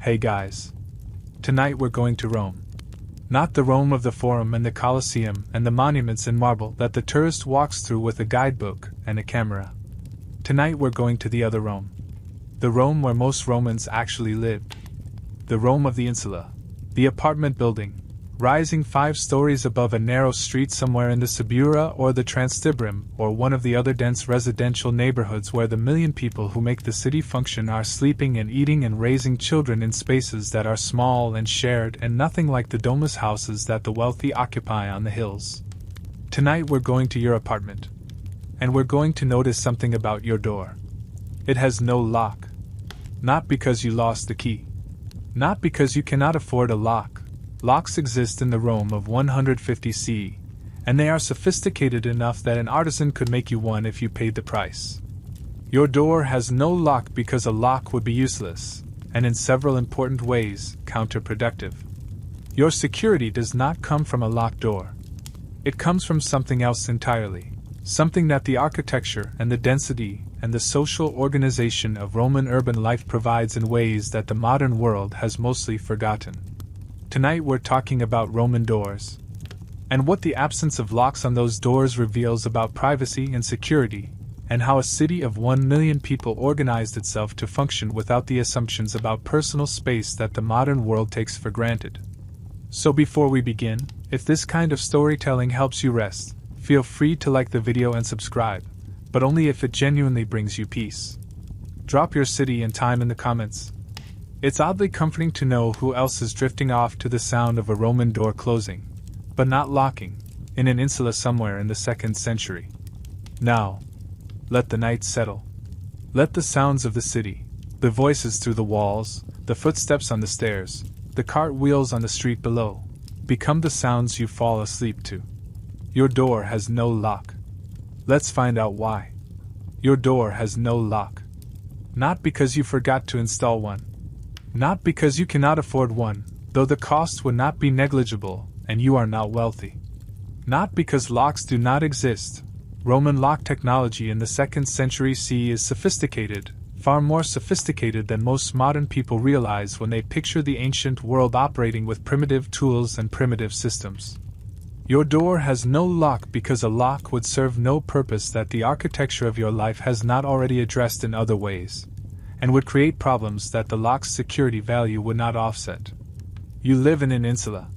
Hey guys. Tonight we're going to Rome. Not the Rome of the Forum and the Colosseum and the monuments in marble that the tourist walks through with a guidebook and a camera. Tonight we're going to the other Rome. The Rome where most Romans actually lived. The Rome of the Insula. The apartment building, rising 5 stories above a narrow street somewhere in the Suburra or the Transtiberim or one of the other dense residential neighborhoods where the million people who make the city function are sleeping and eating and raising children in spaces that are small and shared and nothing like the domus houses that the wealthy occupy on the hills. Tonight we're going to your apartment. And we're going to notice something about your door. It has no lock. Not because you lost the key. Not because you cannot afford a lock. Locks exist in the Rome of 150 CE, and they are sophisticated enough that an artisan could make you one if you paid the price. Your door has no lock because a lock would be useless, and in several important ways, counterproductive. Your security does not come from a locked door. It comes from something else entirely, something that the architecture and the density and the social organization of Roman urban life provides in ways that the modern world has mostly forgotten. Tonight we're talking about Roman doors, and what the absence of locks on those doors reveals about privacy and security, and how a city of 1 million people organized itself to function without the assumptions about personal space that the modern world takes for granted. So before we begin, if this kind of storytelling helps you rest, feel free to like the video and subscribe, but only if it genuinely brings you peace. Drop your city and time in the comments. It's oddly comforting to know who else is drifting off to the sound of a Roman door closing, but not locking, in an insula somewhere in the 2nd century. Now, let the night settle. Let the sounds of the city, the voices through the walls, the footsteps on the stairs, the cartwheels on the street below, become the sounds you fall asleep to. Your door has no lock. Let's find out why. Your door has no lock. Not because you forgot to install one. Not because you cannot afford one, though the cost would not be negligible, and you are not wealthy. Not because locks do not exist. Roman lock technology in the 2nd century CE is sophisticated, far more sophisticated than most modern people realize when they picture the ancient world operating with primitive tools and primitive systems. Your door has no lock because a lock would serve no purpose that the architecture of your life has not already addressed in other ways, and would create problems that the lock's security value would not offset. You live in an insula.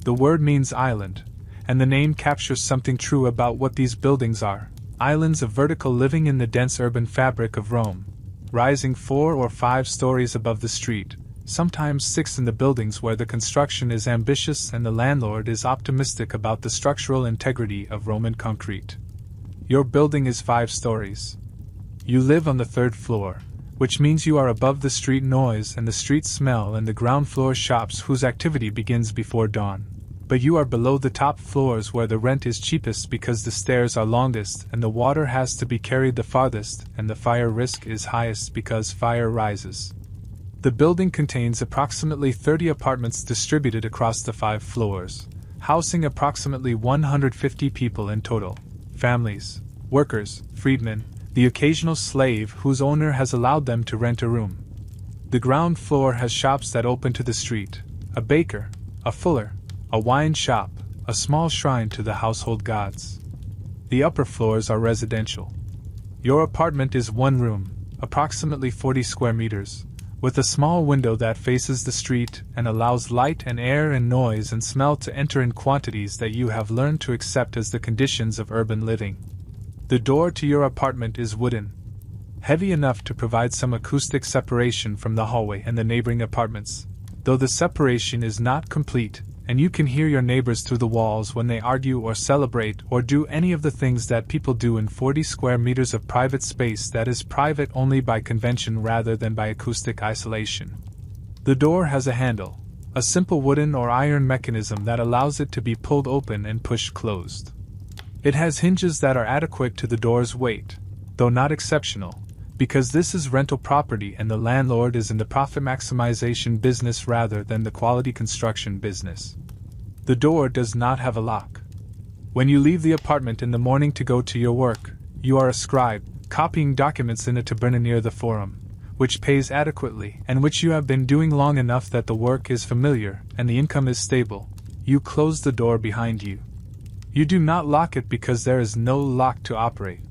The word means island, and the name captures something true about what these buildings are: islands of vertical living in the dense urban fabric of Rome, rising 4 or 5 stories above the street, sometimes 6 in the buildings where the construction is ambitious and the landlord is optimistic about the structural integrity of Roman concrete. Your building is 5 stories. You live on the 3rd floor, which means you are above the street noise and the street smell and the ground floor shops whose activity begins before dawn. But you are below the top floors where the rent is cheapest because the stairs are longest and the water has to be carried the farthest and the fire risk is highest because fire rises. The building contains approximately 30 apartments distributed across the 5 floors, housing approximately 150 people in total: families, workers, freedmen, the occasional slave whose owner has allowed them to rent a room. The ground floor has shops that open to the street: a baker, a fuller, a wine shop, a small shrine to the household gods. The upper floors are residential. Your apartment is 1 room, approximately 40 square meters, with a small window that faces the street and allows light and air and noise and smell to enter in quantities that you have learned to accept as the conditions of urban living. The door to your apartment is wooden, heavy enough to provide some acoustic separation from the hallway and the neighboring apartments, though the separation is not complete, and you can hear your neighbors through the walls when they argue or celebrate or do any of the things that people do in 40 square meters of private space that is private only by convention rather than by acoustic isolation. The door has a handle, a simple wooden or iron mechanism that allows it to be pulled open and pushed closed. It has hinges that are adequate to the door's weight, though not exceptional, because this is rental property and the landlord is in the profit maximization business rather than the quality construction business. The door does not have a lock. When you leave the apartment in the morning to go to your work, you are a scribe, copying documents in a taberna near the Forum, which pays adequately and which you have been doing long enough that the work is familiar and the income is stable, you close the door behind you. You do not lock it because there is no lock to operate.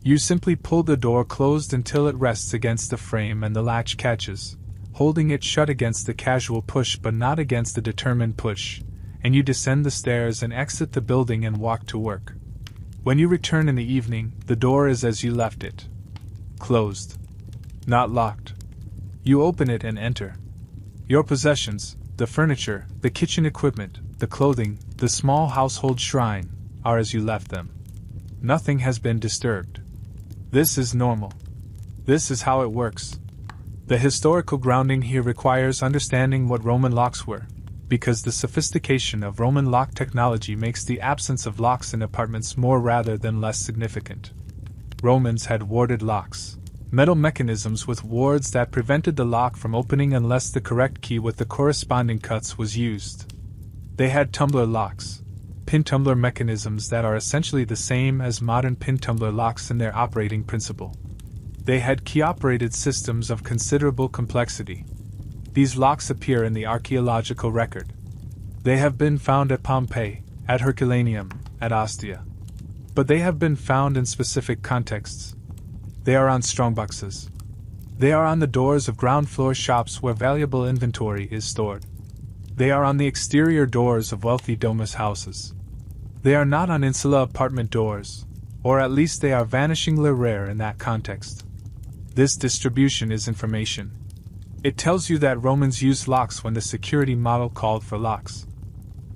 You simply pull the door closed until it rests against the frame and the latch catches, holding it shut against the casual push but not against the determined push, and you descend the stairs and exit the building and walk to work. When you return in the evening, the door is as you left it. Closed. Not locked. You open it and enter. Your possessions, the furniture, the kitchen equipment, the clothing, the small household shrine, are as you left them. Nothing has been disturbed. This is normal. This is how it works. The historical grounding here requires understanding what Roman locks were, because the sophistication of Roman lock technology makes the absence of locks in apartments more rather than less significant. Romans had warded locks, metal mechanisms with wards that prevented the lock from opening unless the correct key with the corresponding cuts was used. They had tumbler locks, pin tumbler mechanisms that are essentially the same as modern pin tumbler locks in their operating principle. They had key-operated systems of considerable complexity. These locks appear in the archaeological record. They have been found at Pompeii, at Herculaneum, at Ostia. But they have been found in specific contexts. They are on strongboxes. They are on the doors of ground-floor shops where valuable inventory is stored. They are on the exterior doors of wealthy domus houses. They are not on insula apartment doors, or at least they are vanishingly rare in that context. This distribution is information. It tells you that Romans used locks when the security model called for locks.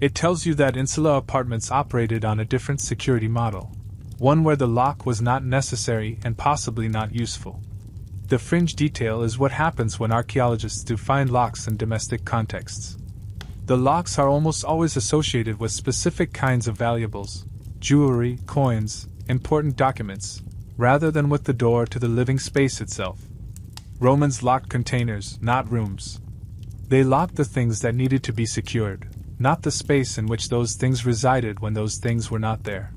It tells you that insula apartments operated on a different security model, one where the lock was not necessary and possibly not useful. The fringe detail is what happens when archaeologists do find locks in domestic contexts. The locks are almost always associated with specific kinds of valuables, jewelry, coins, important documents, rather than with the door to the living space itself. Romans locked containers, not rooms. They locked the things that needed to be secured, not the space in which those things resided when those things were not there.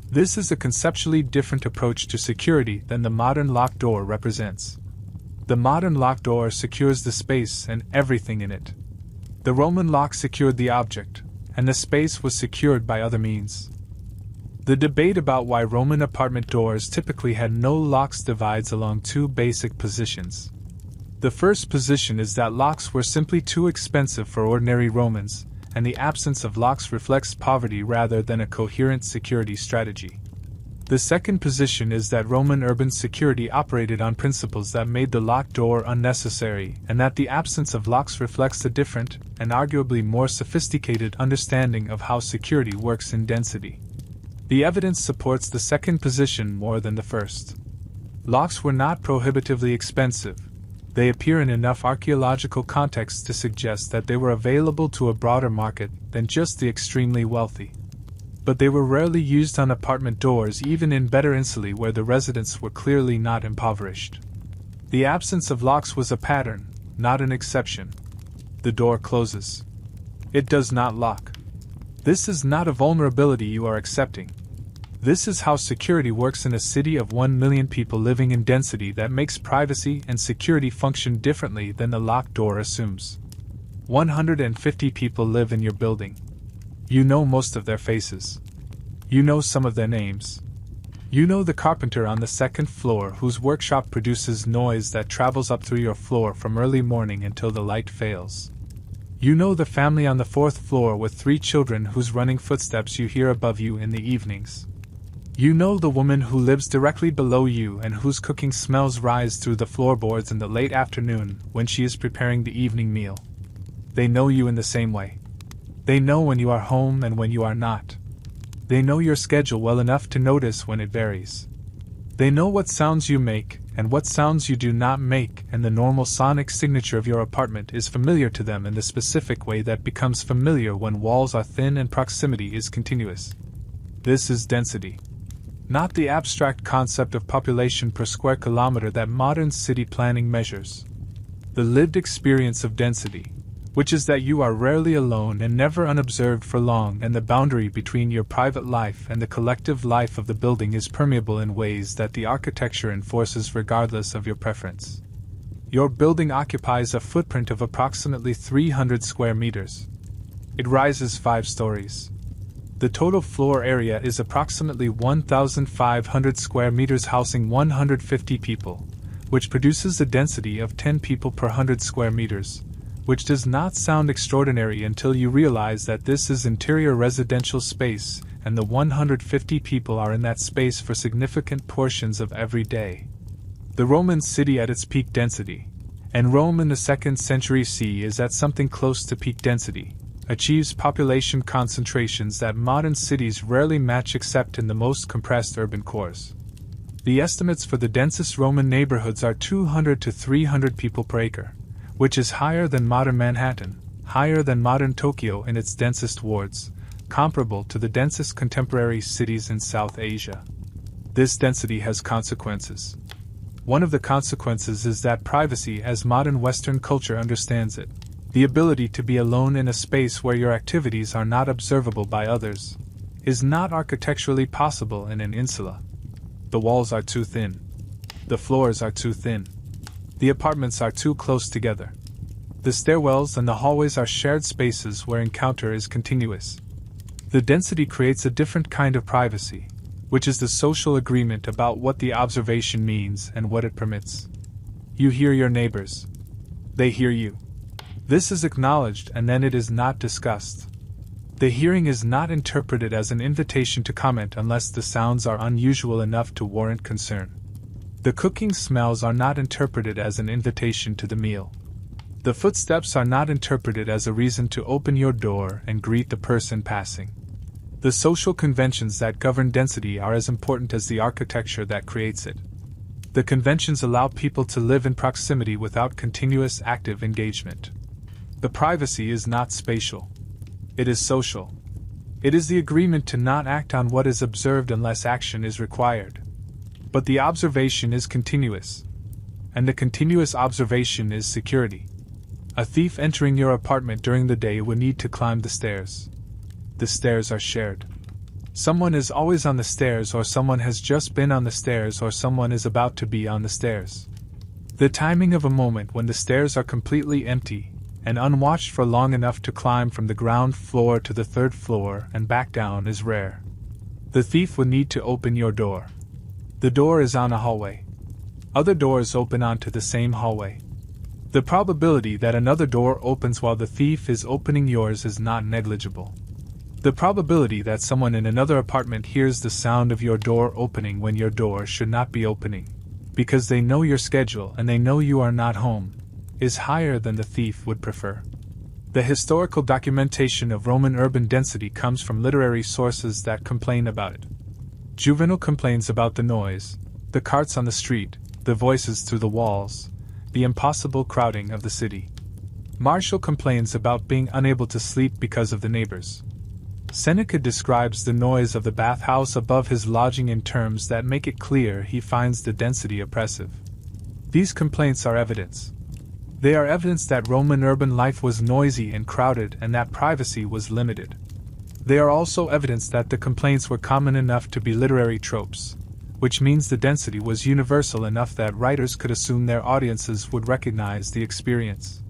This is a conceptually different approach to security than the modern locked door represents. The modern locked door secures the space and everything in it. The Roman lock secured the object, and the space was secured by other means. The debate about why Roman apartment doors typically had no locks divides along two basic positions. The first position is that locks were simply too expensive for ordinary Romans, and the absence of locks reflects poverty rather than a coherent security strategy. The second position is that Roman urban security operated on principles that made the locked door unnecessary, and that the absence of locks reflects a different, and arguably more sophisticated understanding of how security works in density. The evidence supports the second position more than the first. Locks were not prohibitively expensive. They appear in enough archaeological contexts to suggest that they were available to a broader market than just the extremely wealthy. But they were rarely used on apartment doors even in better insulae where the residents were clearly not impoverished. The absence of locks was a pattern, not an exception. The door closes. It does not lock. This is not a vulnerability you are accepting. This is how security works in a city of 1 million people living in density that makes privacy and security function differently than the locked door assumes. 150 people live in your building. You know most of their faces. You know some of their names. You know the carpenter on the second floor whose workshop produces noise that travels up through your floor from early morning until the light fails. You know the family on the fourth floor with 3 children whose running footsteps you hear above you in the evenings. You know the woman who lives directly below you and whose cooking smells rise through the floorboards in the late afternoon when she is preparing the evening meal. They know you in the same way. They know when you are home and when you are not. They know your schedule well enough to notice when it varies. They know what sounds you make and what sounds you do not make, and the normal sonic signature of your apartment is familiar to them in the specific way that becomes familiar when walls are thin and proximity is continuous. This is density. Not the abstract concept of population per square kilometer that modern city planning measures. The lived experience of density, which is that you are rarely alone and never unobserved for long, and the boundary between your private life and the collective life of the building is permeable in ways that the architecture enforces regardless of your preference. Your building occupies a footprint of approximately 300 square meters. It rises 5 stories. The total floor area is approximately 1,500 square meters, housing 150 people, which produces a density of 10 people per 100 square meters, which does not sound extraordinary until you realize that this is interior residential space and the 150 people are in that space for significant portions of every day. The Roman city at its peak density, and Rome in the 2nd century CE is at something close to peak density, achieves population concentrations that modern cities rarely match except in the most compressed urban cores. The estimates for the densest Roman neighborhoods are 200 to 300 people per acre, which is higher than modern Manhattan, higher than modern Tokyo in its densest wards, comparable to the densest contemporary cities in South Asia. This density has consequences. One of the consequences is that privacy, as modern Western culture understands it, the ability to be alone in a space where your activities are not observable by others, is not architecturally possible in an insula. The walls are too thin. The floors are too thin. The apartments are too close together. The stairwells and the hallways are shared spaces where encounter is continuous. The density creates a different kind of privacy, which is the social agreement about what the observation means and what it permits. You hear your neighbors. They hear you. This is acknowledged and then it is not discussed. The hearing is not interpreted as an invitation to comment unless the sounds are unusual enough to warrant concern. The cooking smells are not interpreted as an invitation to the meal. The footsteps are not interpreted as a reason to open your door and greet the person passing. The social conventions that govern density are as important as the architecture that creates it. The conventions allow people to live in proximity without continuous active engagement. The privacy is not spatial. It is social. It is the agreement to not act on what is observed unless action is required. But the observation is continuous. And the continuous observation is security. A thief entering your apartment during the day would need to climb the stairs. The stairs are shared. Someone is always on the stairs, or someone has just been on the stairs, or someone is about to be on the stairs. The timing of a moment when the stairs are completely empty and unwatched for long enough to climb from the ground floor to the 3rd floor and back down is rare. The thief would need to open your door. The door is on a hallway. Other doors open onto the same hallway. The probability that another door opens while the thief is opening yours is not negligible. The probability that someone in another apartment hears the sound of your door opening when your door should not be opening, because they know your schedule and they know you are not home, is higher than the thief would prefer. The historical documentation of Roman urban density comes from literary sources that complain about it. Juvenal complains about the noise, the carts on the street, the voices through the walls, the impossible crowding of the city. Martial complains about being unable to sleep because of the neighbors. Seneca describes the noise of the bathhouse above his lodging in terms that make it clear he finds the density oppressive. These complaints are evidence. They are evidence that Roman urban life was noisy and crowded and that privacy was limited. They are also evidence that the complaints were common enough to be literary tropes, which means the density was universal enough that writers could assume their audiences would recognize the experience.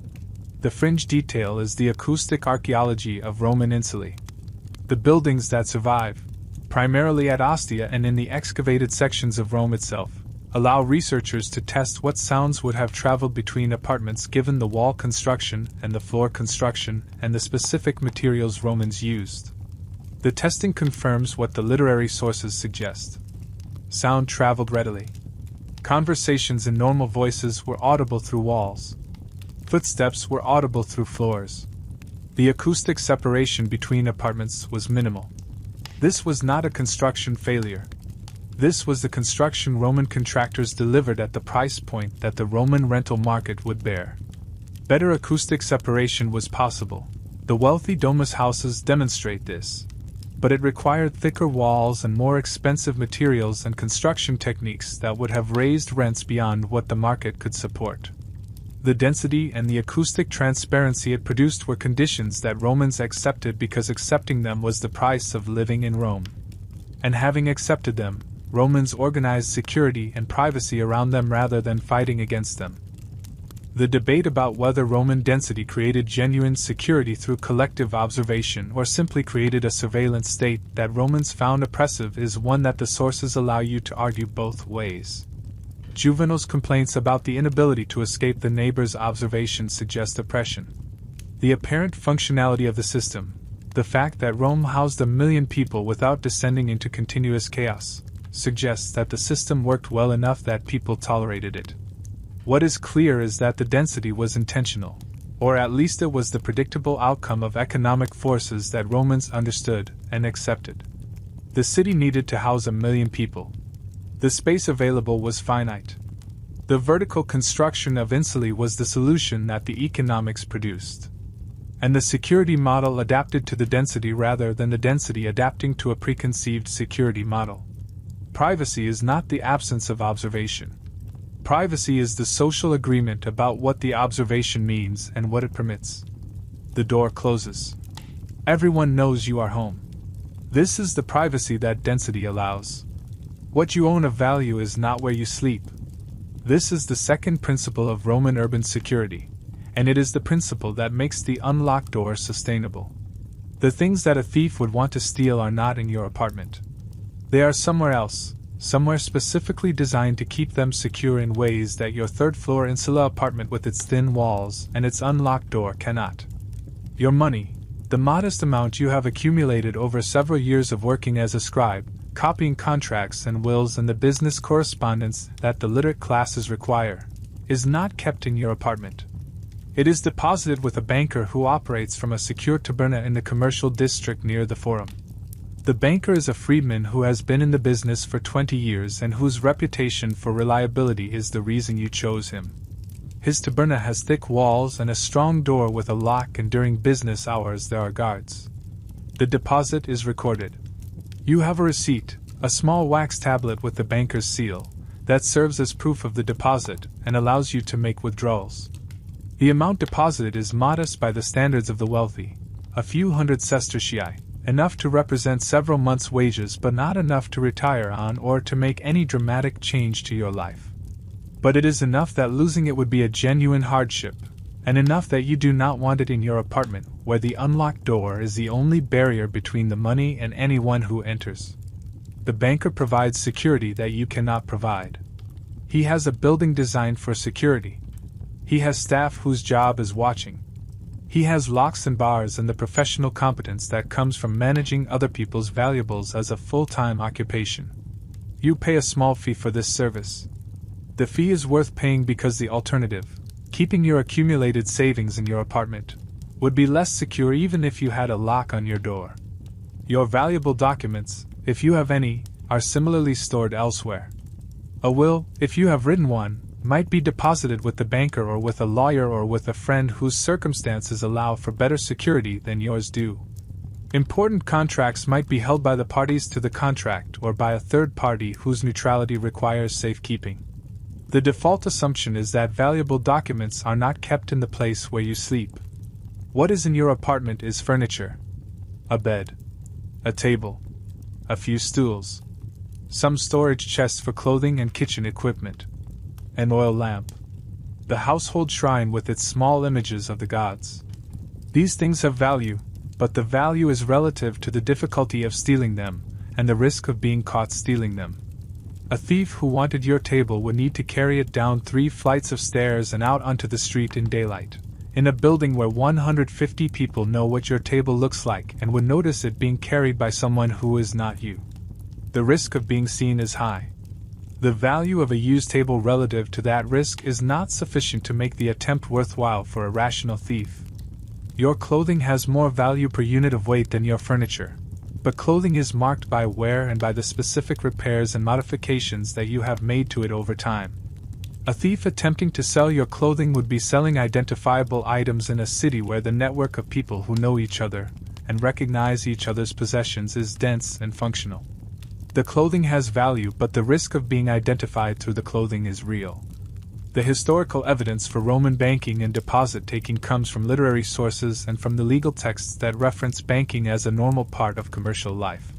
The fringe detail is the acoustic archaeology of Roman insulae. The buildings that survive, primarily at Ostia and in the excavated sections of Rome itself, allow researchers to test what sounds would have traveled between apartments given the wall construction and the floor construction and the specific materials Romans used. The testing confirms what the literary sources suggest. Sound traveled readily. Conversations in normal voices were audible through walls. Footsteps were audible through floors. The acoustic separation between apartments was minimal. This was not a construction failure. This was the construction Roman contractors delivered at the price point that the Roman rental market would bear. Better acoustic separation was possible. The wealthy domus houses demonstrate this. But it required thicker walls and more expensive materials and construction techniques that would have raised rents beyond what the market could support. The density and the acoustic transparency it produced were conditions that Romans accepted because accepting them was the price of living in Rome. And having accepted them, Romans organized security and privacy around them rather than fighting against them. The debate about whether Roman density created genuine security through collective observation or simply created a surveillance state that Romans found oppressive is one that the sources allow you to argue both ways. Juvenal's complaints about the inability to escape the neighbor's observation suggest oppression. The apparent functionality of the system, the fact that Rome housed 1 million people without descending into continuous chaos, suggests that the system worked well enough that people tolerated it. What is clear is that the density was intentional, or at least it was the predictable outcome of economic forces that Romans understood and accepted. The city needed to house 1 million people. The space available was finite. The vertical construction of insulae was the solution that the economics produced. And the security model adapted to the density rather than the density adapting to a preconceived security model. Privacy is not the absence of observation. Privacy is the social agreement about what the observation means and what it permits. The door closes. Everyone knows you are home. This is the privacy that density allows. What you own of value is not where you sleep. This is the second principle of Roman urban security, and it is the principle that makes the unlocked door sustainable. The things that a thief would want to steal are not in your apartment. They are somewhere else, somewhere specifically designed to keep them secure in ways that your third-floor insula apartment with its thin walls and its unlocked door cannot. Your money, the modest amount you have accumulated over several years of working as a scribe, copying contracts and wills and the business correspondence that the literate classes require, is not kept in your apartment. It is deposited with a banker who operates from a secure taberna in the commercial district near the Forum. The banker is a freedman who has been in the business for 20 years and whose reputation for reliability is the reason you chose him. His taberna has thick walls and a strong door with a lock, and during business hours there are guards. The deposit is recorded. You have a receipt, a small wax tablet with the banker's seal, that serves as proof of the deposit and allows you to make withdrawals. The amount deposited is modest by the standards of the wealthy, a few hundred sestertii, enough to represent several months' wages but not enough to retire on or to make any dramatic change to your life. But it is enough that losing it would be a genuine hardship, and enough that you do not want it in your apartment, where the unlocked door is the only barrier between the money and anyone who enters. The banker provides security that you cannot provide. He has a building designed for security. He has staff whose job is watching. He has locks and bars and the professional competence that comes from managing other people's valuables as a full-time occupation. You pay a small fee for this service. The fee is worth paying because the alternative, keeping your accumulated savings in your apartment, would be less secure even if you had a lock on your door. Your valuable documents, if you have any, are similarly stored elsewhere. A will, if you have written one, might be deposited with the banker or with a lawyer or with a friend whose circumstances allow for better security than yours do. Important contracts might be held by the parties to the contract or by a third party whose neutrality requires safekeeping. The default assumption is that valuable documents are not kept in the place where you sleep. What is in your apartment is furniture. A bed. A table. A few stools. Some storage chests for clothing and kitchen equipment. An oil lamp. The household shrine with its small images of the gods. These things have value, but the value is relative to the difficulty of stealing them, and the risk of being caught stealing them. A thief who wanted your table would need to carry it down 3 flights of stairs and out onto the street in daylight, in a building where 150 people know what your table looks like and would notice it being carried by someone who is not you. The risk of being seen is high. The value of a used table relative to that risk is not sufficient to make the attempt worthwhile for a rational thief. Your clothing has more value per unit of weight than your furniture, but clothing is marked by wear and by the specific repairs and modifications that you have made to it over time. A thief attempting to sell your clothing would be selling identifiable items in a city where the network of people who know each other and recognize each other's possessions is dense and functional. The clothing has value, but the risk of being identified through the clothing is real. The historical evidence for Roman banking and deposit taking comes from literary sources and from the legal texts that reference banking as a normal part of commercial life.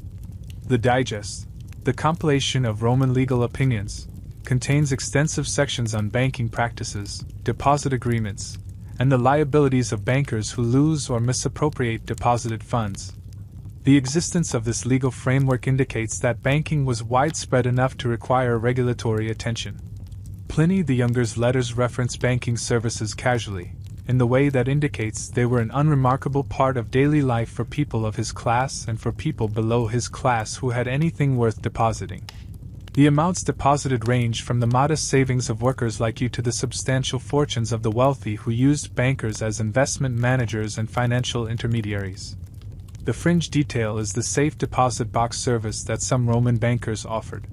The Digest, the compilation of Roman legal opinions, contains extensive sections on banking practices, deposit agreements, and the liabilities of bankers who lose or misappropriate deposited funds. The existence of this legal framework indicates that banking was widespread enough to require regulatory attention. Pliny the Younger's letters reference banking services casually, in the way that indicates they were an unremarkable part of daily life for people of his class and for people below his class who had anything worth depositing. The amounts deposited ranged from the modest savings of workers like you to the substantial fortunes of the wealthy who used bankers as investment managers and financial intermediaries. The fringe detail is the safe deposit box service that some Roman bankers offered.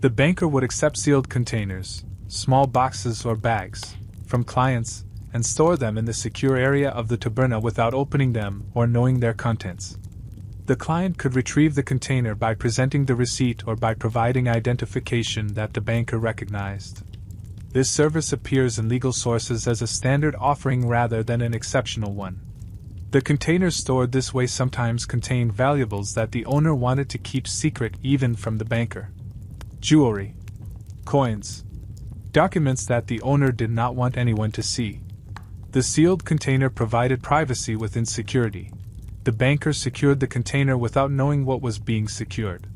The banker would accept sealed containers, small boxes or bags, from clients, and store them in the secure area of the taberna without opening them or knowing their contents. The client could retrieve the container by presenting the receipt or by providing identification that the banker recognized. This service appears in legal sources as a standard offering rather than an exceptional one. The containers stored this way sometimes contained valuables that the owner wanted to keep secret even from the banker. Jewelry, coins, documents that the owner did not want anyone to see. The sealed container provided privacy within security. The banker secured the container without knowing what was being secured.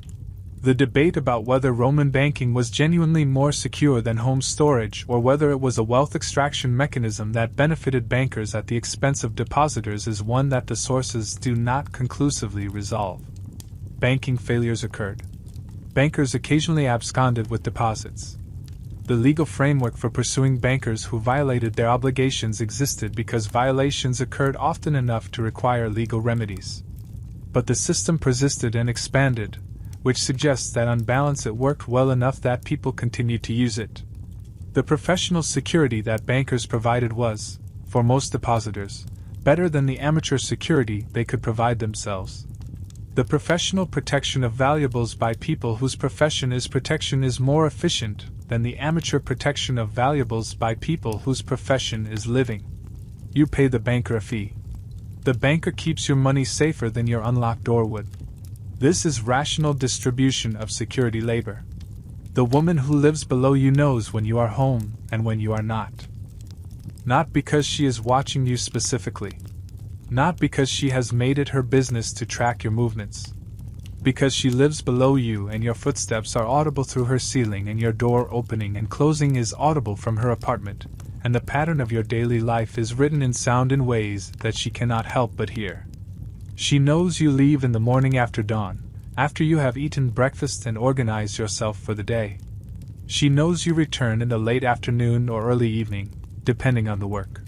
The debate about whether Roman banking was genuinely more secure than home storage or whether it was a wealth extraction mechanism that benefited bankers at the expense of depositors is one that the sources do not conclusively resolve. Banking failures occurred. Bankers occasionally absconded with deposits. The legal framework for pursuing bankers who violated their obligations existed because violations occurred often enough to require legal remedies. But the system persisted and expanded, which suggests that on balance it worked well enough that people continued to use it. The professional security that bankers provided was, for most depositors, better than the amateur security they could provide themselves. The professional protection of valuables by people whose profession is protection is more efficient than the amateur protection of valuables by people whose profession is living. You pay the banker a fee. The banker keeps your money safer than your unlocked door would. This is rational distribution of security labor. The woman who lives below you knows when you are home and when you are not. Not because she is watching you specifically. Not because she has made it her business to track your movements. Because she lives below you and your footsteps are audible through her ceiling and your door opening and closing is audible from her apartment, and the pattern of your daily life is written in sound in ways that she cannot help but hear. She knows you leave in the morning after dawn, after you have eaten breakfast and organized yourself for the day. She knows you return in the late afternoon or early evening, depending on the work.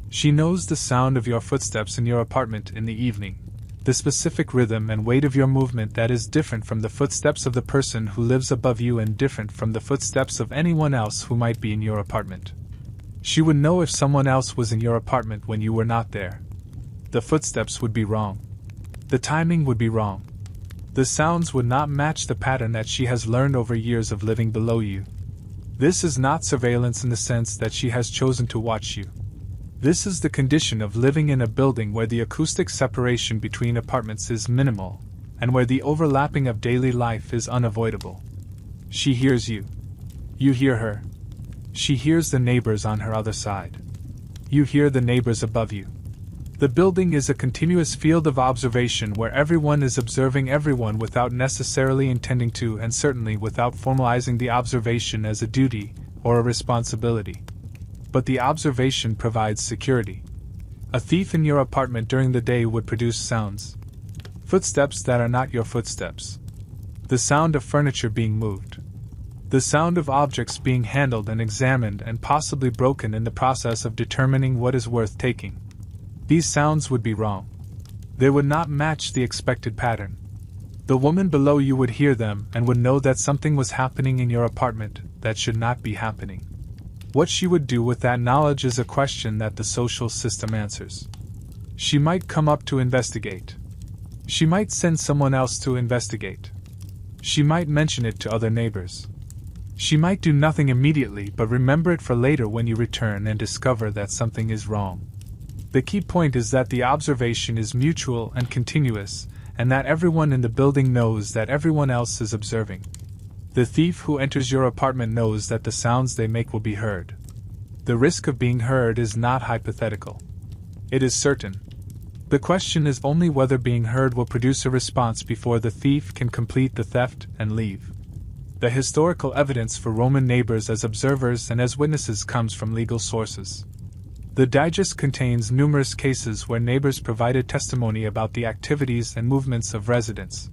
She knows the sound of your footsteps in your apartment in the evening, the specific rhythm and weight of your movement that is different from the footsteps of the person who lives above you and different from the footsteps of anyone else who might be in your apartment. She would know if someone else was in your apartment when you were not there. The footsteps would be wrong. The timing would be wrong. The sounds would not match the pattern that she has learned over years of living below you. This is not surveillance in the sense that she has chosen to watch you. This is the condition of living in a building where the acoustic separation between apartments is minimal, and where the overlapping of daily life is unavoidable. She hears you. You hear her. She hears the neighbors on her other side. You hear the neighbors above you. The building is a continuous field of observation where everyone is observing everyone without necessarily intending to and certainly without formalizing the observation as a duty or a responsibility. But the observation provides security. A thief in your apartment during the day would produce sounds. Footsteps that are not your footsteps. The sound of furniture being moved. The sound of objects being handled and examined and possibly broken in the process of determining what is worth taking. These sounds would be wrong. They would not match the expected pattern. The woman below you would hear them and would know that something was happening in your apartment that should not be happening. What she would do with that knowledge is a question that the social system answers. She might come up to investigate. She might send someone else to investigate. She might mention it to other neighbors. She might do nothing immediately but remember it for later when you return and discover that something is wrong. The key point is that the observation is mutual and continuous, and that everyone in the building knows that everyone else is observing. The thief who enters your apartment knows that the sounds they make will be heard. The risk of being heard is not hypothetical. It is certain. The question is only whether being heard will produce a response before the thief can complete the theft and leave. The historical evidence for Roman neighbors as observers and as witnesses comes from legal sources. The digest contains numerous cases where neighbors provided testimony about the activities and movements of residents.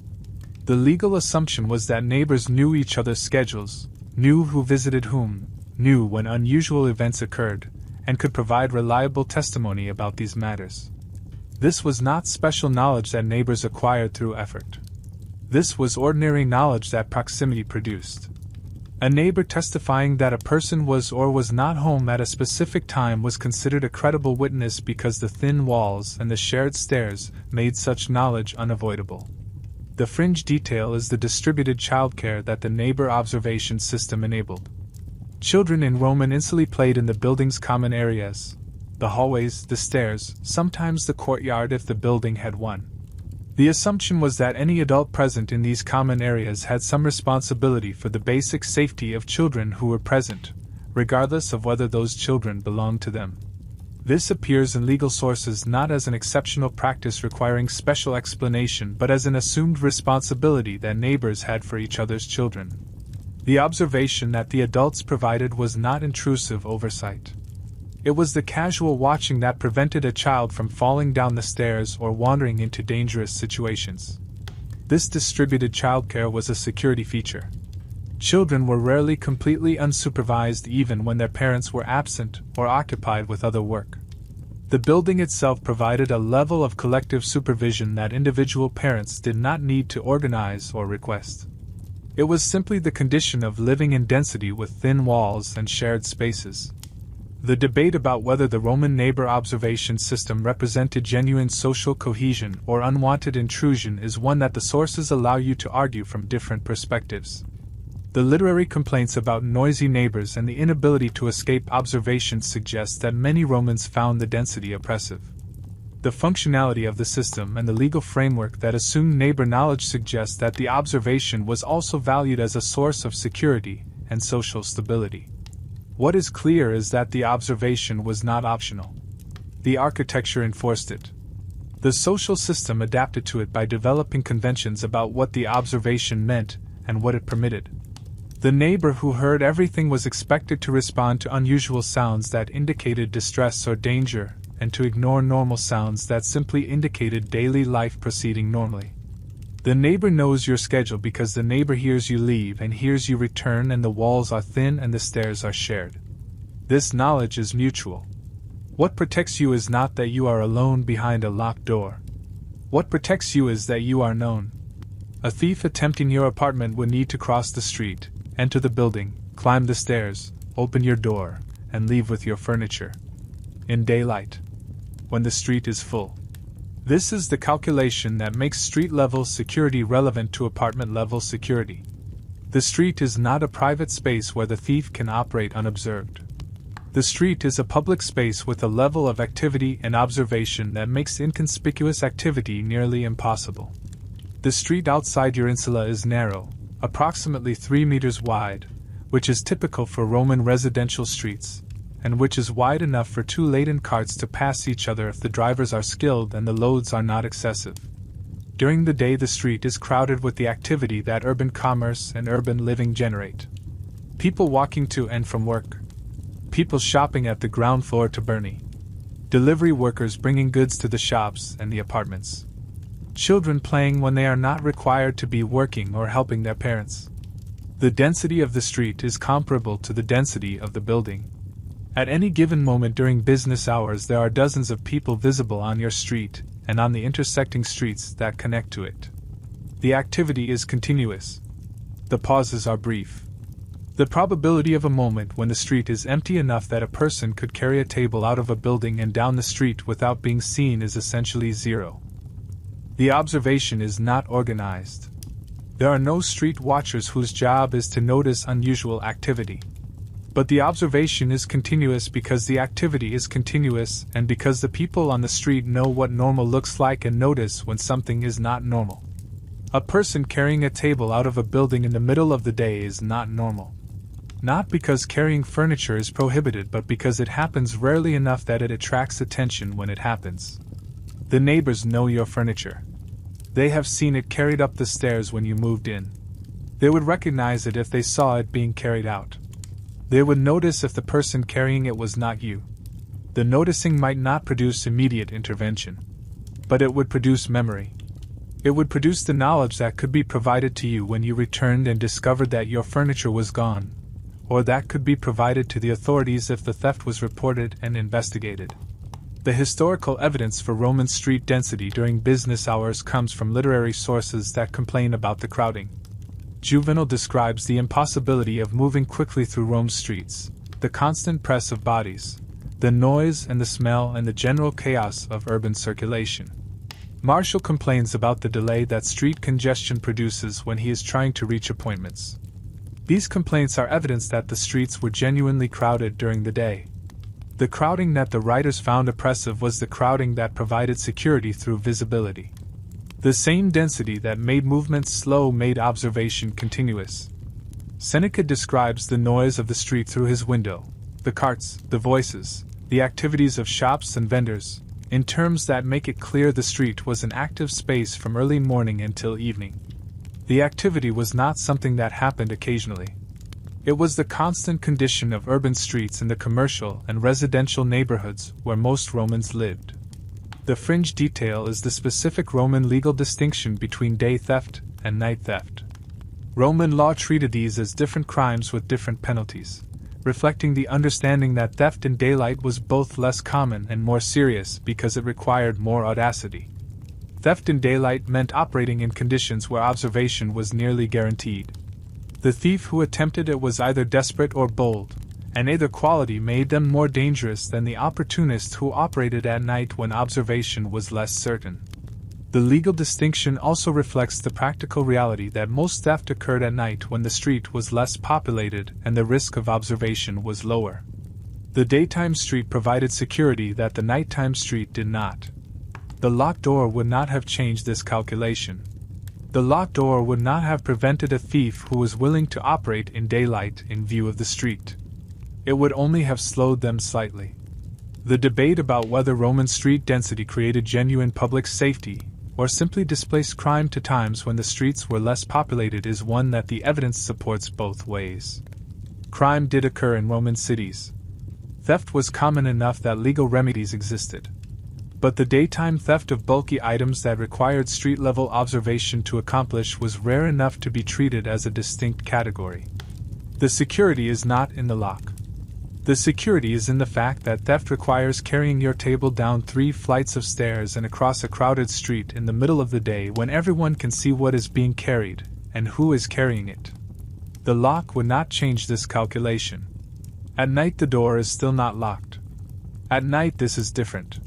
The legal assumption was that neighbors knew each other's schedules, knew who visited whom, knew when unusual events occurred, and could provide reliable testimony about these matters. This was not special knowledge that neighbors acquired through effort. This was ordinary knowledge that proximity produced. A neighbor testifying that a person was or was not home at a specific time was considered a credible witness because the thin walls and the shared stairs made such knowledge unavoidable. The fringe detail is the distributed childcare that the neighbor observation system enabled. Children in Roman Italy played in the building's common areas, the hallways, the stairs, sometimes the courtyard if the building had one. The assumption was that any adult present in these common areas had some responsibility for the basic safety of children who were present, regardless of whether those children belonged to them. This appears in legal sources not as an exceptional practice requiring special explanation but as an assumed responsibility that neighbors had for each other's children. The observation that the adults provided was not intrusive oversight. It was the casual watching that prevented a child from falling down the stairs or wandering into dangerous situations. This distributed childcare was a security feature. Children were rarely completely unsupervised even when their parents were absent or occupied with other work. The building itself provided a level of collective supervision that individual parents did not need to organize or request. It was simply the condition of living in density with thin walls and shared spaces. The debate about whether the Roman neighbor observation system represented genuine social cohesion or unwanted intrusion is one that the sources allow you to argue from different perspectives. The literary complaints about noisy neighbors and the inability to escape observation suggest that many Romans found the density oppressive. The functionality of the system and the legal framework that assumed neighbor knowledge suggest that the observation was also valued as a source of security and social stability. What is clear is that the observation was not optional. The architecture enforced it. The social system adapted to it by developing conventions about what the observation meant and what it permitted. The neighbor who heard everything was expected to respond to unusual sounds that indicated distress or danger, and to ignore normal sounds that simply indicated daily life proceeding normally. The neighbor knows your schedule because the neighbor hears you leave and hears you return, and the walls are thin and the stairs are shared. This knowledge is mutual. What protects you is not that you are alone behind a locked door. What protects you is that you are known. A thief attempting your apartment would need to cross the street, enter the building, climb the stairs, open your door, and leave with your furniture. In daylight. When the street is full. This is the calculation that makes street-level security relevant to apartment-level security. The street is not a private space where the thief can operate unobserved. The street is a public space with a level of activity and observation that makes inconspicuous activity nearly impossible. The street outside your insula is narrow, approximately 3 meters wide, which is typical for Roman residential streets, and which is wide enough for 2 laden carts to pass each other if the drivers are skilled and the loads are not excessive. During the day, the street is crowded with the activity that urban commerce and urban living generate. People walking to and from work. People shopping at the ground floor tabernae. Delivery workers bringing goods to the shops and the apartments. Children playing when they are not required to be working or helping their parents. The density of the street is comparable to the density of the building. At any given moment during business hours, there are dozens of people visible on your street and on the intersecting streets that connect to it. The activity is continuous. The pauses are brief. The probability of a moment when the street is empty enough that a person could carry a table out of a building and down the street without being seen is essentially zero. The observation is not organized. There are no street watchers whose job is to notice unusual activity. But the observation is continuous because the activity is continuous and because the people on the street know what normal looks like and notice when something is not normal. A person carrying a table out of a building in the middle of the day is not normal. Not because carrying furniture is prohibited, but because it happens rarely enough that it attracts attention when it happens. The neighbors know your furniture. They have seen it carried up the stairs when you moved in. They would recognize it if they saw it being carried out. They would notice if the person carrying it was not you. The noticing might not produce immediate intervention, but it would produce memory. It would produce the knowledge that could be provided to you when you returned and discovered that your furniture was gone, or that could be provided to the authorities if the theft was reported and investigated. The historical evidence for Roman street density during business hours comes from literary sources that complain about the crowding. Juvenal describes the impossibility of moving quickly through Rome's streets, the constant press of bodies, the noise and the smell and the general chaos of urban circulation. Martial complains about the delay that street congestion produces when he is trying to reach appointments. These complaints are evidence that the streets were genuinely crowded during the day. The crowding that the writers found oppressive was the crowding that provided security through visibility. The same density that made movement slow made observation continuous. Seneca describes the noise of the street through his window, the carts, the voices, the activities of shops and vendors, in terms that make it clear the street was an active space from early morning until evening. The activity was not something that happened occasionally. It was the constant condition of urban streets in the commercial and residential neighborhoods where most Romans lived. The fringe detail is the specific Roman legal distinction between day theft and night theft. Roman law treated these as different crimes with different penalties, reflecting the understanding that theft in daylight was both less common and more serious because it required more audacity. Theft in daylight meant operating in conditions where observation was nearly guaranteed. The thief who attempted it was either desperate or bold, and either quality made them more dangerous than the opportunist who operated at night when observation was less certain. The legal distinction also reflects the practical reality that most theft occurred at night when the street was less populated and the risk of observation was lower. The daytime street provided security that the nighttime street did not. The locked door would not have changed this calculation. The locked door would not have prevented a thief who was willing to operate in daylight in view of the street. It would only have slowed them slightly. The debate about whether Roman street density created genuine public safety or simply displaced crime to times when the streets were less populated is one that the evidence supports both ways. Crime did occur in Roman cities. Theft was common enough that legal remedies existed. But the daytime theft of bulky items that required street-level observation to accomplish was rare enough to be treated as a distinct category. The security is not in the lock. The security is in the fact that theft requires carrying your table down 3 flights of stairs and across a crowded street in the middle of the day when everyone can see what is being carried and who is carrying it. The lock would not change this calculation. At night the door is still not locked. At night this is different.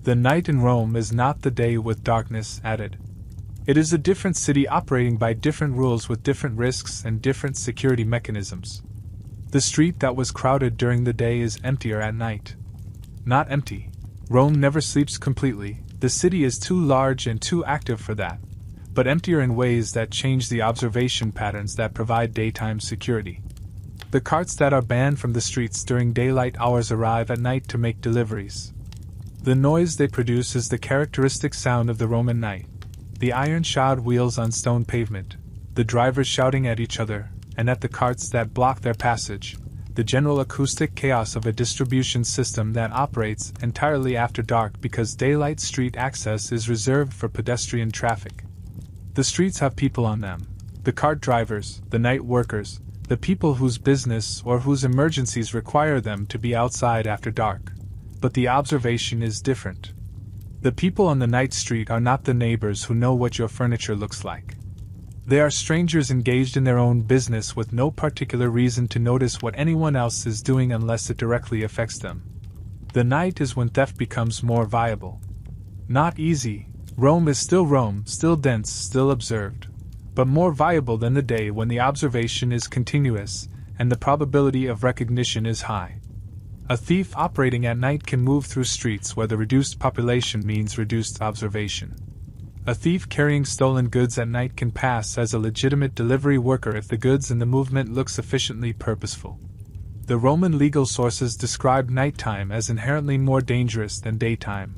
The night in Rome is not the day with darkness added. It is a different city operating by different rules with different risks and different security mechanisms. The street that was crowded during the day is emptier at night. Not empty. Rome never sleeps completely, the city is too large and too active for that, but emptier in ways that change the observation patterns that provide daytime security. The carts that are banned from the streets during daylight hours arrive at night to make deliveries. The noise they produce is the characteristic sound of the Roman night. The iron-shod wheels on stone pavement, the drivers shouting at each other and at the carts that block their passage, the general acoustic chaos of a distribution system that operates entirely after dark because daylight street access is reserved for pedestrian traffic. The streets have people on them, the cart drivers, the night workers, the people whose business or whose emergencies require them to be outside after dark. But the observation is different. The people on the night street are not the neighbors who know what your furniture looks like. They are strangers engaged in their own business with no particular reason to notice what anyone else is doing unless it directly affects them. The night is when theft becomes more viable. Not easy. Rome is still Rome, still dense, still observed, but more viable than the day when the observation is continuous and the probability of recognition is high. A thief operating at night can move through streets where the reduced population means reduced observation. A thief carrying stolen goods at night can pass as a legitimate delivery worker if the goods and the movement look sufficiently purposeful. The Roman legal sources described nighttime as inherently more dangerous than daytime.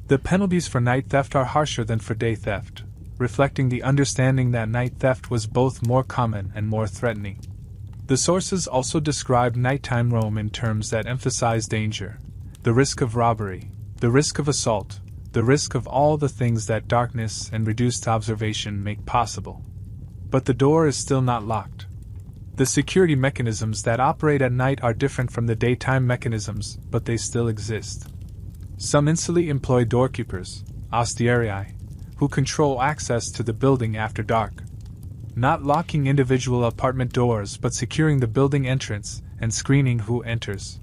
The penalties for night theft are harsher than for day theft, reflecting the understanding that night theft was both more common and more threatening. The sources also described nighttime Rome in terms that emphasize danger, the risk of robbery, the risk of assault, the risk of all the things that darkness and reduced observation make possible. But the door is still not locked. The security mechanisms that operate at night are different from the daytime mechanisms, but they still exist. Some instantly employ doorkeepers, ostiarii, who control access to the building after dark, not locking individual apartment doors but securing the building entrance and screening who enters.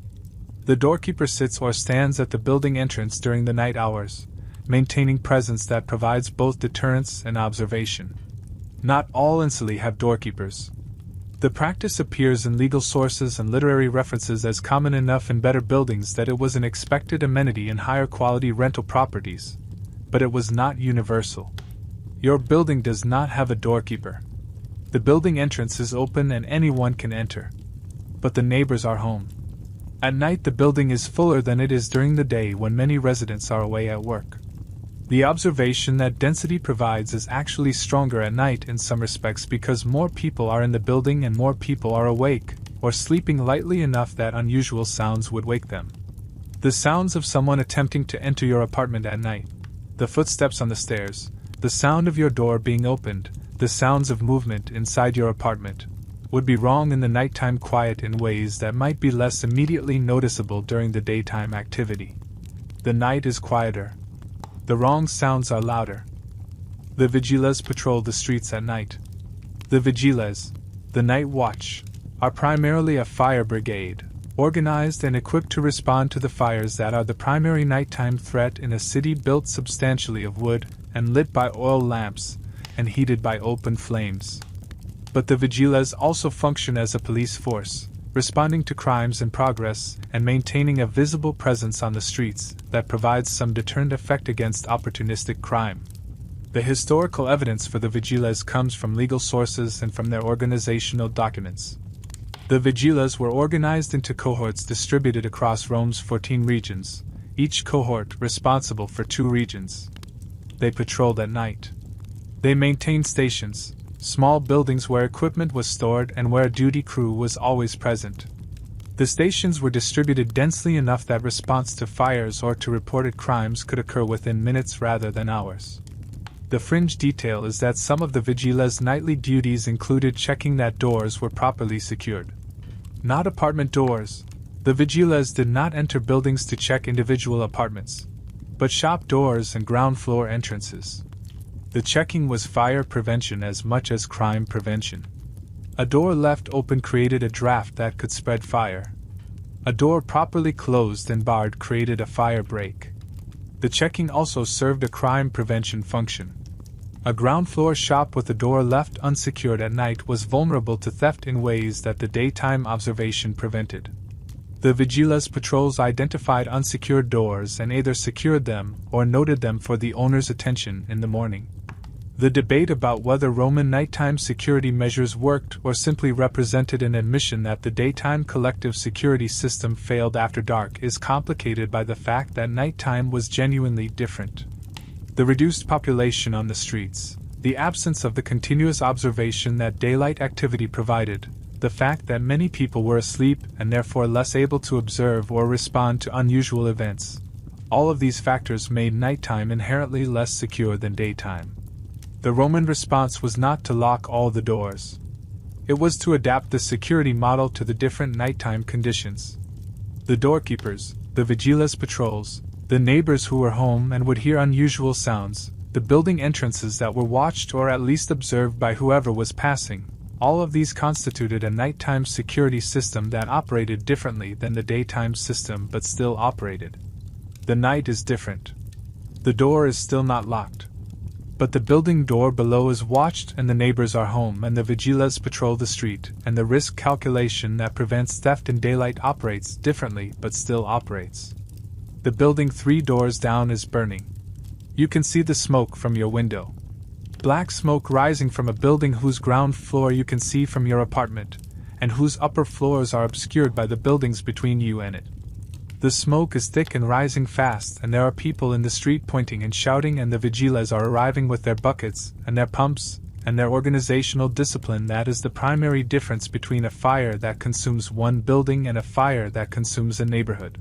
The doorkeeper sits or stands at the building entrance during the night hours, maintaining presence that provides both deterrence and observation. Not all instantly have doorkeepers. The practice appears in legal sources and literary references as common enough in better buildings that it was an expected amenity in higher quality rental properties, but it was not universal. Your building does not have a doorkeeper. The building entrance is open and anyone can enter. But the neighbors are home. At night the building is fuller than it is during the day when many residents are away at work. The observation that density provides is actually stronger at night in some respects because more people are in the building and more people are awake, or sleeping lightly enough that unusual sounds would wake them. The sounds of someone attempting to enter your apartment at night, the footsteps on the stairs, the sound of your door being opened, the sounds of movement inside your apartment, would be wrong in the nighttime quiet in ways that might be less immediately noticeable during the daytime activity. The night is quieter. The wrong sounds are louder. The vigiles patrol the streets at night. The vigiles, the night watch, are primarily a fire brigade, organized and equipped to respond to the fires that are the primary nighttime threat in a city built substantially of wood and lit by oil lamps and heated by open flames. But the vigiles also function as a police force, responding to crimes in progress and maintaining a visible presence on the streets that provides some deterrent effect against opportunistic crime. The historical evidence for the vigiles comes from legal sources and from their organizational documents. The vigiles were organized into cohorts distributed across Rome's 14 regions, each cohort responsible for 2 regions. They patrolled at night. They maintained stations, small buildings where equipment was stored and where a duty crew was always present. The stations were distributed densely enough that response to fires or to reported crimes could occur within minutes rather than hours. The fringe detail is that some of the vigiles' nightly duties included checking that doors were properly secured. Not apartment doors. The vigiles did not enter buildings to check individual apartments, but shop doors and ground floor entrances. The checking was fire prevention as much as crime prevention. A door left open created a draft that could spread fire. A door properly closed and barred created a fire break. The checking also served a crime prevention function. A ground floor shop with a door left unsecured at night was vulnerable to theft in ways that the daytime observation prevented. The vigiles patrols identified unsecured doors and either secured them or noted them for the owner's attention in the morning. The debate about whether Roman nighttime security measures worked or simply represented an admission that the daytime collective security system failed after dark is complicated by the fact that nighttime was genuinely different. The reduced population on the streets, the absence of the continuous observation that daylight activity provided, the fact that many people were asleep and therefore less able to observe or respond to unusual events, all of these factors made nighttime inherently less secure than daytime. The Roman response was not to lock all the doors. It was to adapt the security model to the different nighttime conditions. The doorkeepers, the vigiles patrols, the neighbors who were home and would hear unusual sounds, the building entrances that were watched or at least observed by whoever was passing, all of these constituted a nighttime security system that operated differently than the daytime system but still operated. The night is different. The door is still not locked. But the building door below is watched and the neighbors are home and the vigiles patrol the street and the risk calculation that prevents theft in daylight operates differently but still operates. The building 3 doors down is burning. You can see the smoke from your window. Black smoke rising from a building whose ground floor you can see from your apartment, and whose upper floors are obscured by the buildings between you and it. The smoke is thick and rising fast, and there are people in the street pointing and shouting, and the vigiles are arriving with their buckets and their pumps and their organizational discipline. That is the primary difference between a fire that consumes one building and a fire that consumes a neighborhood.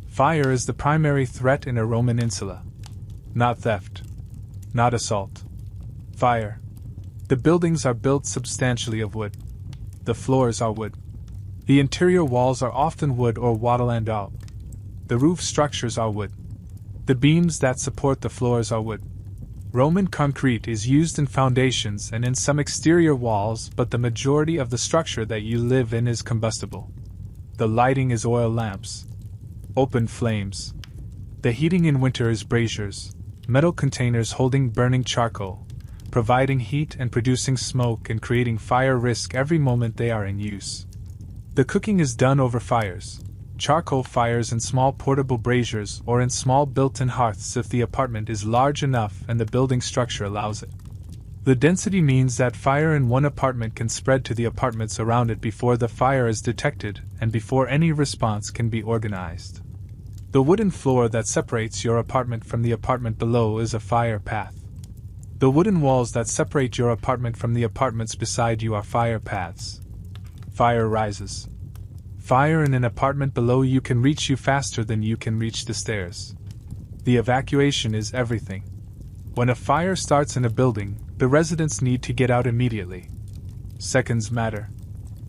Fire is the primary threat in a Roman insula. Not theft. Not assault. Fire. The buildings are built substantially of wood. The floors are wood. The interior walls are often wood or wattle and daub. The roof structures are wood. The beams that support the floors are wood. Roman concrete is used in foundations and in some exterior walls, but the majority of the structure that you live in is combustible. The lighting is oil lamps. Open flames. The heating in winter is braziers, metal containers holding burning charcoal, providing heat and producing smoke and creating fire risk every moment they are in use. The cooking is done over fires, charcoal fires in small portable braziers or in small built-in hearths if the apartment is large enough and the building structure allows it. The density means that fire in one apartment can spread to the apartments around it before the fire is detected and before any response can be organized. The wooden floor that separates your apartment from the apartment below is a fire path. The wooden walls that separate your apartment from the apartments beside you are fire paths. Fire rises. Fire in an apartment below you can reach you faster than you can reach the stairs. The evacuation is everything. When a fire starts in a building, the residents need to get out immediately. Seconds matter.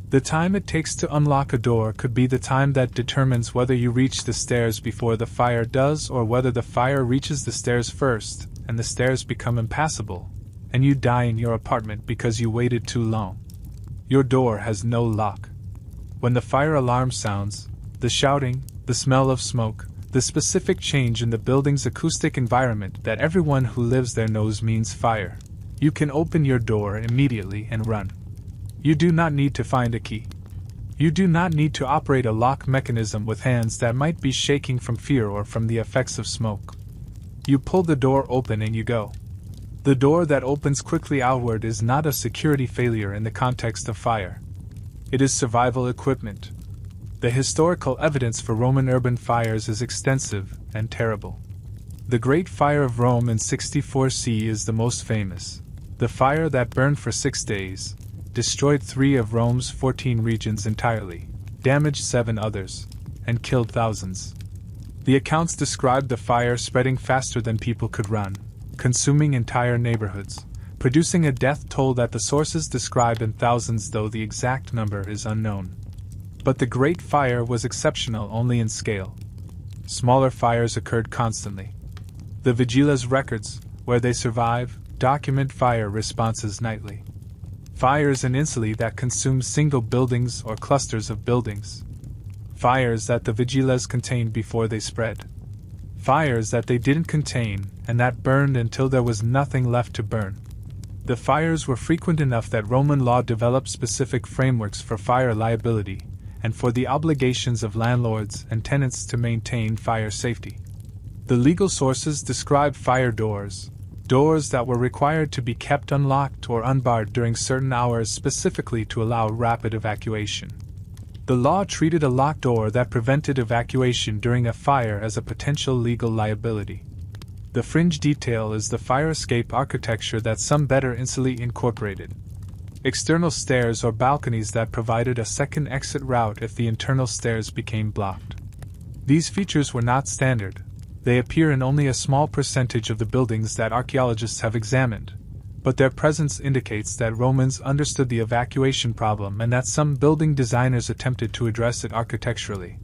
The time it takes to unlock a door could be the time that determines whether you reach the stairs before the fire does, or whether the fire reaches the stairs first and the stairs become impassable, and you die in your apartment because you waited too long. Your door has no lock. When the fire alarm sounds, the shouting, the smell of smoke, the specific change in the building's acoustic environment that everyone who lives there knows means fire. You can open your door immediately and run. You do not need to find a key. You do not need to operate a lock mechanism with hands that might be shaking from fear or from the effects of smoke. You pull the door open and you go. The door that opens quickly outward is not a security failure in the context of fire. It is survival equipment. The historical evidence for Roman urban fires is extensive and terrible. The Great Fire of Rome in 64 CE is the most famous. The fire that burned for 6 days, destroyed 3 of Rome's 14 regions entirely, damaged 7 others, and killed thousands. The accounts described the fire spreading faster than people could run, consuming entire neighborhoods, producing a death toll that the sources describe in thousands, though the exact number is unknown. But the Great Fire was exceptional only in scale. Smaller fires occurred constantly. The Vigiles records, where they survive, document fire responses nightly. Fires in insulae that consume single buildings or clusters of buildings. Fires that the Vigiles contained before they spread. Fires that they didn't contain and that burned until there was nothing left to burn. The fires were frequent enough that Roman law developed specific frameworks for fire liability and for the obligations of landlords and tenants to maintain fire safety. The legal sources describe fire doors, doors that were required to be kept unlocked or unbarred during certain hours specifically to allow rapid evacuation. The law treated a locked door that prevented evacuation during a fire as a potential legal liability. The fringe detail is the fire escape architecture that some better insulae incorporated. External stairs or balconies that provided a second exit route if the internal stairs became blocked. These features were not standard. They appear in only a small percentage of the buildings that archaeologists have examined, but their presence indicates that Romans understood the evacuation problem and that some building designers attempted to address it architecturally.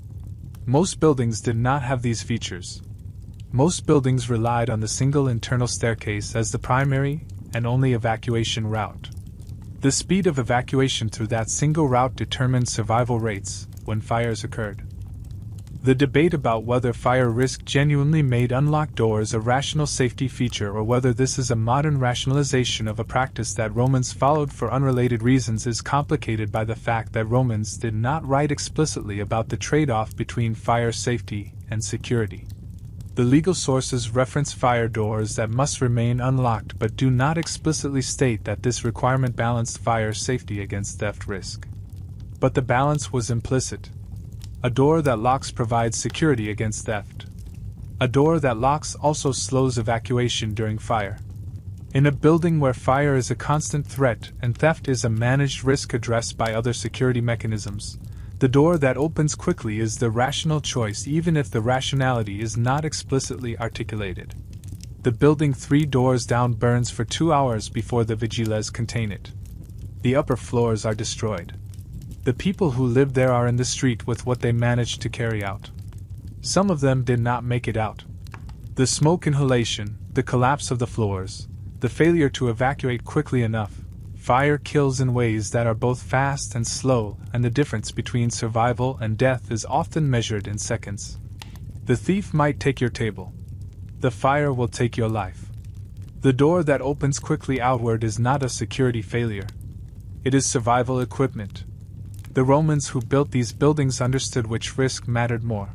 Most buildings did not have these features. Most buildings relied on the single internal staircase as the primary and only evacuation route. The speed of evacuation through that single route determined survival rates when fires occurred. The debate about whether fire risk genuinely made unlocked doors a rational safety feature or whether this is a modern rationalization of a practice that Romans followed for unrelated reasons is complicated by the fact that Romans did not write explicitly about the trade-off between fire safety and security. The legal sources reference fire doors that must remain unlocked but do not explicitly state that this requirement balanced fire safety against theft risk. But the balance was implicit. A door that locks provides security against theft. A door that locks also slows evacuation during fire. In a building where fire is a constant threat and theft is a managed risk addressed by other security mechanisms, the door that opens quickly is the rational choice even if the rationality is not explicitly articulated. The building 3 doors down burns for 2 hours before the vigiles contain it. The upper floors are destroyed. The people who live there are in the street with what they managed to carry out. Some of them did not make it out. The smoke inhalation, the collapse of the floors, the failure to evacuate quickly enough. Fire kills in ways that are both fast and slow, and the difference between survival and death is often measured in seconds. The thief might take your table. The fire will take your life. The door that opens quickly outward is not a security failure. It is survival equipment. The Romans who built these buildings understood which risk mattered more.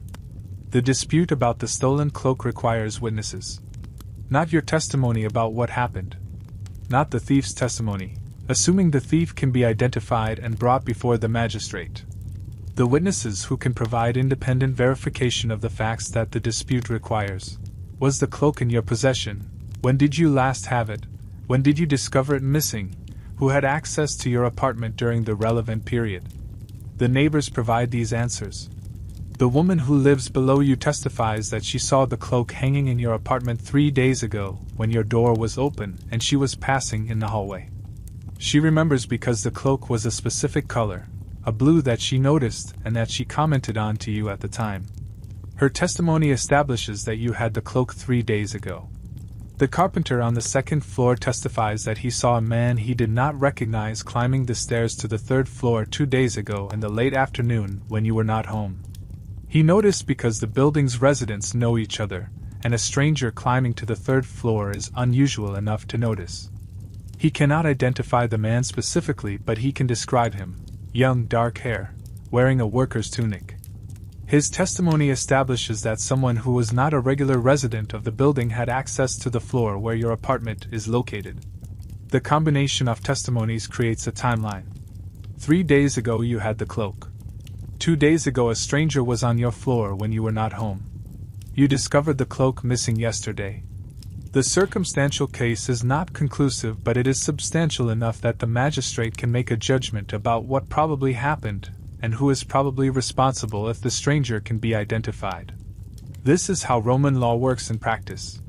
The dispute about the stolen cloak requires witnesses. Not your testimony about what happened. Not the thief's testimony, assuming the thief can be identified and brought before the magistrate. The witnesses who can provide independent verification of the facts that the dispute requires. Was the cloak in your possession? When did you last have it? When did you discover it missing? Who had access to your apartment during the relevant period? The neighbors provide these answers. The woman who lives below you testifies that she saw the cloak hanging in your apartment 3 days ago when your door was open and she was passing in the hallway. She remembers because the cloak was a specific color, a blue that she noticed and that she commented on to you at the time. Her testimony establishes that you had the cloak 3 days ago. The carpenter on the second floor testifies that he saw a man he did not recognize climbing the stairs to the 3rd floor 2 days ago in the late afternoon when you were not home. He noticed because the building's residents know each other, and a stranger climbing to the 3rd floor is unusual enough to notice. He cannot identify the man specifically, but he can describe him: young, dark hair, wearing a worker's tunic. His testimony establishes that someone who was not a regular resident of the building had access to the floor where your apartment is located. The combination of testimonies creates a timeline. 3 days ago you had the cloak. 2 days ago a stranger was on your floor when you were not home. You discovered the cloak missing yesterday. The circumstantial case is not conclusive, but it is substantial enough that the magistrate can make a judgment about what probably happened and who is probably responsible if the stranger can be identified. This is how Roman law works in practice.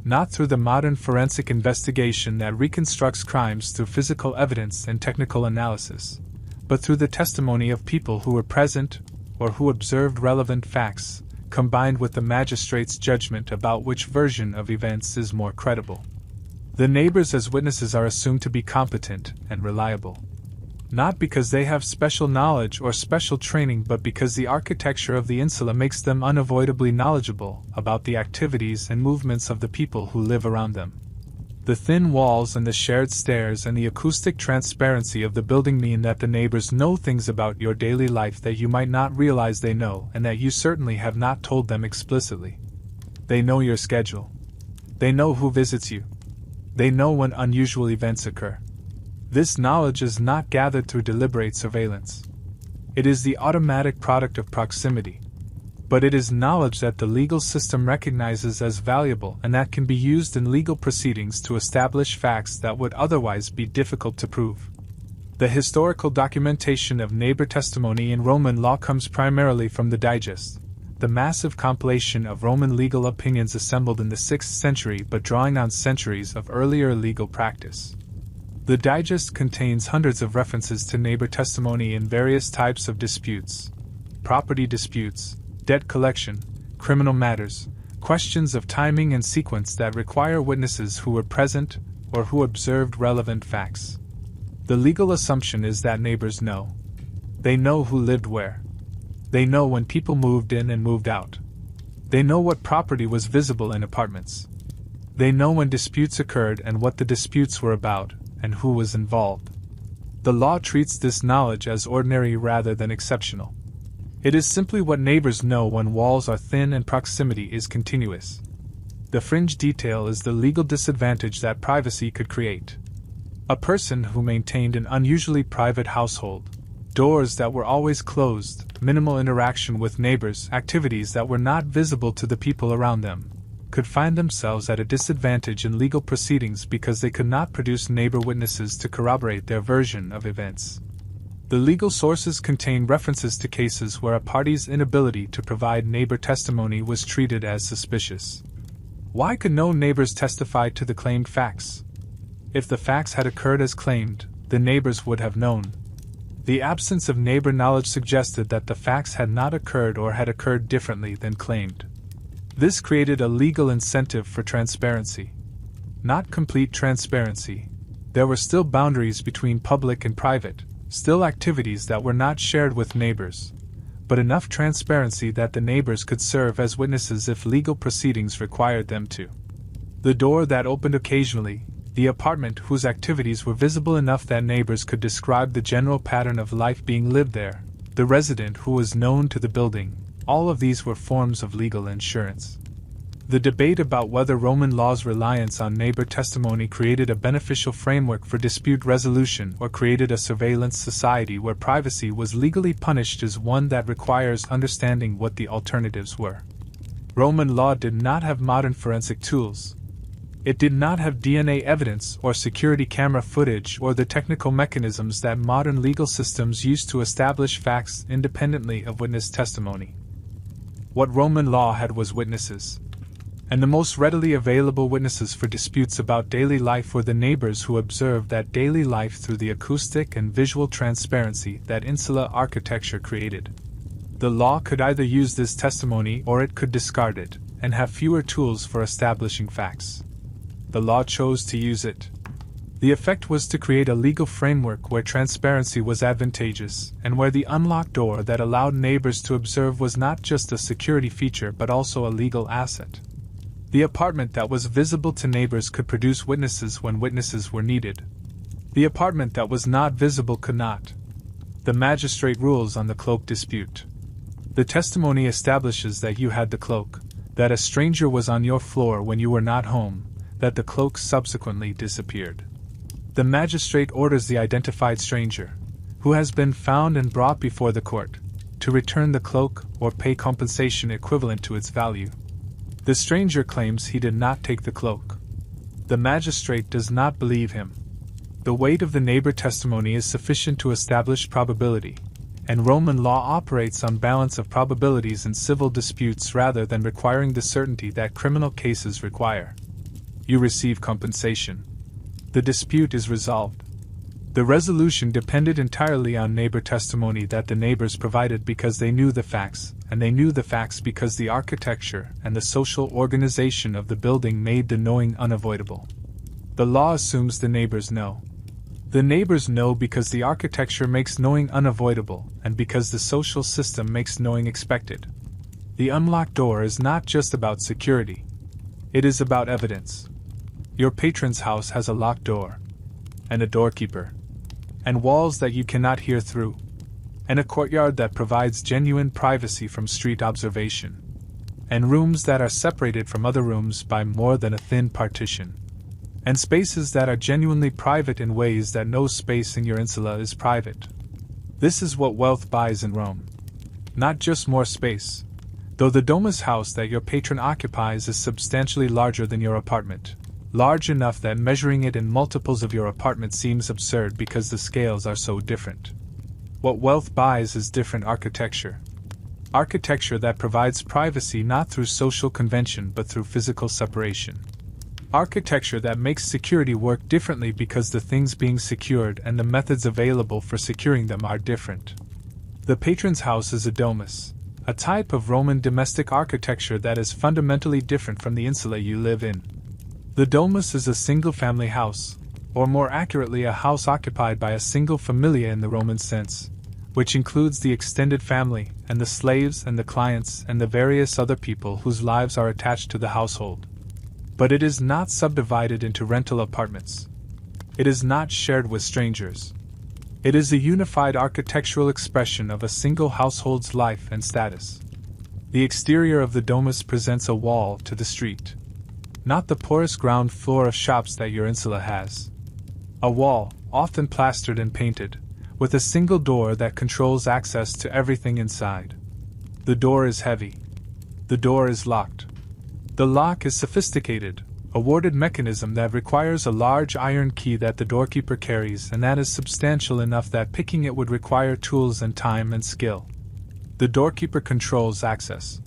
Not through the modern forensic investigation that reconstructs crimes through physical evidence and technical analysis, but through the testimony of people who were present or who observed relevant facts, combined with the magistrate's judgment about which version of events is more credible. The neighbors as witnesses are assumed to be competent and reliable. Not because they have special knowledge or special training, but because the architecture of the insula makes them unavoidably knowledgeable about the activities and movements of the people who live around them. The thin walls and the shared stairs and the acoustic transparency of the building mean that the neighbors know things about your daily life that you might not realize they know, and that you certainly have not told them explicitly. They know your schedule. They know who visits you. They know when unusual events occur. This knowledge is not gathered through deliberate surveillance. It is the automatic product of proximity. But it is knowledge that the legal system recognizes as valuable and that can be used in legal proceedings to establish facts that would otherwise be difficult to prove. The historical documentation of neighbor testimony in Roman law comes primarily from the Digest, the massive compilation of Roman legal opinions assembled in the 6th century but drawing on centuries of earlier legal practice. The Digest contains hundreds of references to neighbor testimony in various types of disputes: property disputes, debt collection, criminal matters, questions of timing and sequence that require witnesses who were present or who observed relevant facts. The legal assumption is that neighbors know. They know who lived where. They know when people moved in and moved out. They know what property was visible in apartments. They know when disputes occurred and what the disputes were about, and who was involved. The law treats this knowledge as ordinary rather than exceptional. It is simply what neighbors know when walls are thin and proximity is continuous. The fringe detail is the legal disadvantage that privacy could create. A person who maintained an unusually private household, doors that were always closed, minimal interaction with neighbors, activities that were not visible to the people around them, could find themselves at a disadvantage in legal proceedings because they could not produce neighbor witnesses to corroborate their version of events. The legal sources contain references to cases where a party's inability to provide neighbor testimony was treated as suspicious. Why could no neighbors testify to the claimed facts? If the facts had occurred as claimed, the neighbors would have known. The absence of neighbor knowledge suggested that the facts had not occurred or had occurred differently than claimed. This created a legal incentive for transparency. Not complete transparency. There were still boundaries between public and private, still activities that were not shared with neighbors, but enough transparency that the neighbors could serve as witnesses if legal proceedings required them to. The door that opened occasionally, the apartment whose activities were visible enough that neighbors could describe the general pattern of life being lived there, the resident who was known to the building, all of these were forms of legal insurance. The debate about whether Roman law's reliance on neighbor testimony created a beneficial framework for dispute resolution or created a surveillance society where privacy was legally punished is one that requires understanding what the alternatives were. Roman law did not have modern forensic tools. It did not have DNA evidence or security camera footage or the technical mechanisms that modern legal systems use to establish facts independently of witness testimony. What Roman law had was witnesses. And the most readily available witnesses for disputes about daily life were the neighbors who observed that daily life through the acoustic and visual transparency that insula architecture created. The law could either use this testimony or it could discard it, and have fewer tools for establishing facts. The law chose to use it. The effect was to create a legal framework where transparency was advantageous, and where the unlocked door that allowed neighbors to observe was not just a security feature but also a legal asset. The apartment that was visible to neighbors could produce witnesses when witnesses were needed. The apartment that was not visible could not. The magistrate rules on the cloak dispute. The testimony establishes that you had the cloak, that a stranger was on your floor when you were not home, that the cloak subsequently disappeared. The magistrate orders the identified stranger, who has been found and brought before the court, to return the cloak or pay compensation equivalent to its value. The stranger claims he did not take the cloak. The magistrate does not believe him. The weight of the neighbor testimony is sufficient to establish probability, and Roman law operates on balance of probabilities in civil disputes rather than requiring the certainty that criminal cases require. You receive compensation. The dispute is resolved. The resolution depended entirely on neighbor testimony that the neighbors provided because they knew the facts, and they knew the facts because the architecture and the social organization of the building made the knowing unavoidable. The law assumes the neighbors know. The neighbors know because the architecture makes knowing unavoidable, and because the social system makes knowing expected. The unlocked door is not just about security. It is about evidence. Your patron's house has a locked door, and a doorkeeper, and walls that you cannot hear through, and a courtyard that provides genuine privacy from street observation, and rooms that are separated from other rooms by more than a thin partition, and spaces that are genuinely private in ways that no space in your insula is private. This is what wealth buys in Rome. Not just more space, though the domus house that your patron occupies is substantially larger than your apartment. Large enough that measuring it in multiples of your apartment seems absurd because the scales are so different. What wealth buys is different architecture. Architecture that provides privacy not through social convention but through physical separation. Architecture that makes security work differently because the things being secured and the methods available for securing them are different. The patron's house is a domus, a type of Roman domestic architecture that is fundamentally different from the insula you live in. The domus is a single-family house, or more accurately a house occupied by a single familia in the Roman sense, which includes the extended family, and the slaves and the clients and the various other people whose lives are attached to the household. But it is not subdivided into rental apartments. It is not shared with strangers. It is a unified architectural expression of a single household's life and status. The exterior of the domus presents a wall to the street. Not the porous ground floor of shops that your insula has. A wall, often plastered and painted, with a single door that controls access to everything inside. The door is heavy. The door is locked. The lock is sophisticated, a warded mechanism that requires a large iron key that the doorkeeper carries, and that is substantial enough that picking it would require tools and time and skill. The doorkeeper controls access.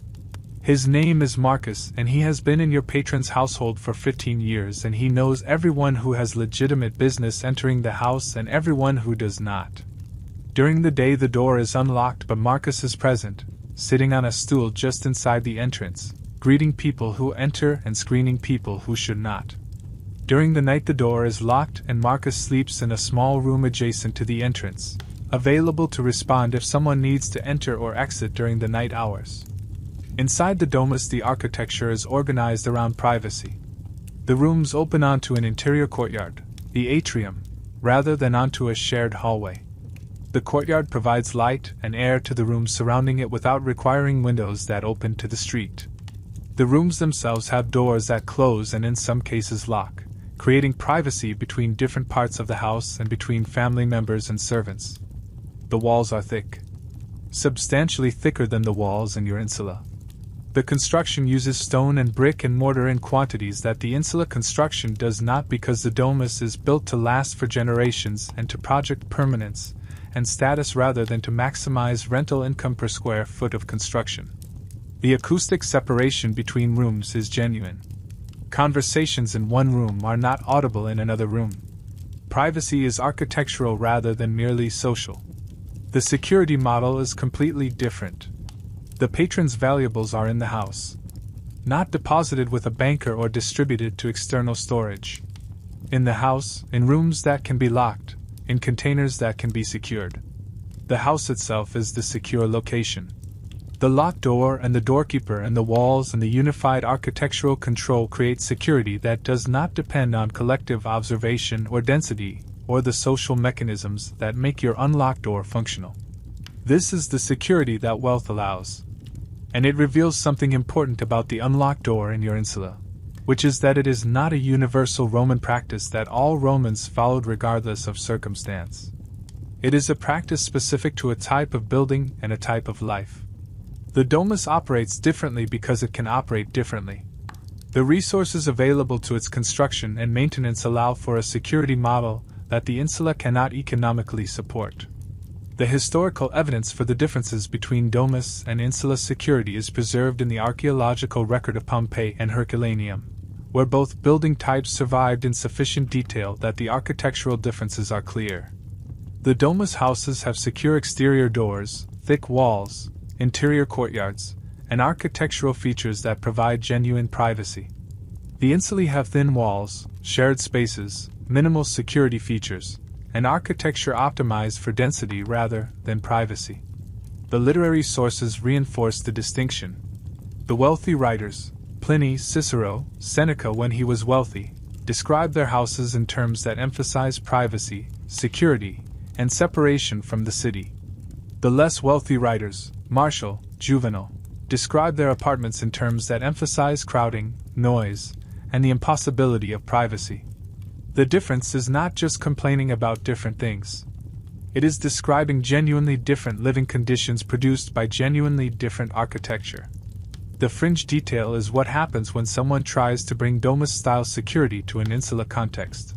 His name is Marcus, and he has been in your patron's household for 15 years, and he knows everyone who has legitimate business entering the house and everyone who does not. During the day the door is unlocked, but Marcus is present, sitting on a stool just inside the entrance, greeting people who enter and screening people who should not. During the night the door is locked and Marcus sleeps in a small room adjacent to the entrance, available to respond if someone needs to enter or exit during the night hours. Inside the domus the architecture is organized around privacy. The rooms open onto an interior courtyard, the atrium, rather than onto a shared hallway. The courtyard provides light and air to the rooms surrounding it without requiring windows that open to the street. The rooms themselves have doors that close and in some cases lock, creating privacy between different parts of the house and between family members and servants. The walls are thick. Substantially thicker than the walls in your insula. The construction uses stone and brick and mortar in quantities that the insula construction does not, because the domus is built to last for generations and to project permanence and status rather than to maximize rental income per square foot of construction. The acoustic separation between rooms is genuine. Conversations in one room are not audible in another room. Privacy is architectural rather than merely social. The security model is completely different. The patron's valuables are in the house, not deposited with a banker or distributed to external storage. In the house, in rooms that can be locked, in containers that can be secured. The house itself is the secure location. The locked door and the doorkeeper and the walls and the unified architectural control create security that does not depend on collective observation or density, or the social mechanisms that make your unlocked door functional. This is the security that wealth allows. And it reveals something important about the unlocked door in your insula, which is that it is not a universal Roman practice that all Romans followed regardless of circumstance. It is a practice specific to a type of building and a type of life. The domus operates differently because it can operate differently. The resources available to its construction and maintenance allow for a security model that the insula cannot economically support. The historical evidence for the differences between domus and insula security is preserved in the archaeological record of Pompeii and Herculaneum, where both building types survived in sufficient detail that the architectural differences are clear. The domus houses have secure exterior doors, thick walls, interior courtyards, and architectural features that provide genuine privacy. The insulae have thin walls, shared spaces, minimal security features, and architecture optimized for density rather than privacy. The literary sources reinforce the distinction. The wealthy writers, Pliny, Cicero, Seneca when he was wealthy, describe their houses in terms that emphasize privacy, security, and separation from the city. The less wealthy writers, Martial, Juvenal, describe their apartments in terms that emphasize crowding, noise, and the impossibility of privacy. The difference is not just complaining about different things. It is describing genuinely different living conditions produced by genuinely different architecture. The fringe detail is what happens when someone tries to bring domus-style security to an insula context.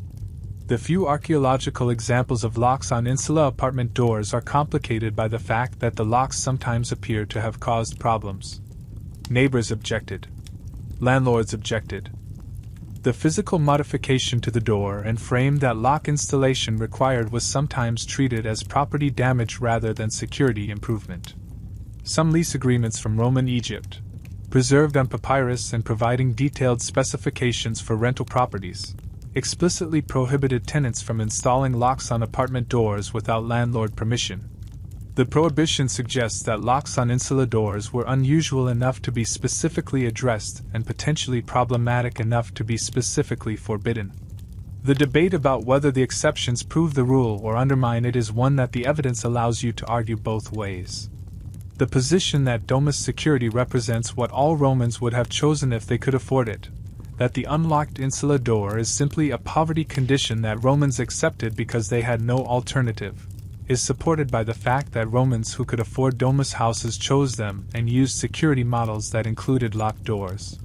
The few archaeological examples of locks on insula apartment doors are complicated by the fact that the locks sometimes appear to have caused problems. Neighbors objected. Landlords objected. The physical modification to the door and frame that lock installation required was sometimes treated as property damage rather than security improvement. Some lease agreements from Roman Egypt, preserved on papyrus and providing detailed specifications for rental properties, explicitly prohibited tenants from installing locks on apartment doors without landlord permission. The prohibition suggests that locks on insula doors were unusual enough to be specifically addressed and potentially problematic enough to be specifically forbidden. The debate about whether the exceptions prove the rule or undermine it is one that the evidence allows you to argue both ways. The position that Domus security represents what all Romans would have chosen if they could afford it, that the unlocked insula door is simply a poverty condition that Romans accepted because they had no alternative, is supported by the fact that Romans who could afford Domus houses chose them and used security models that included locked doors.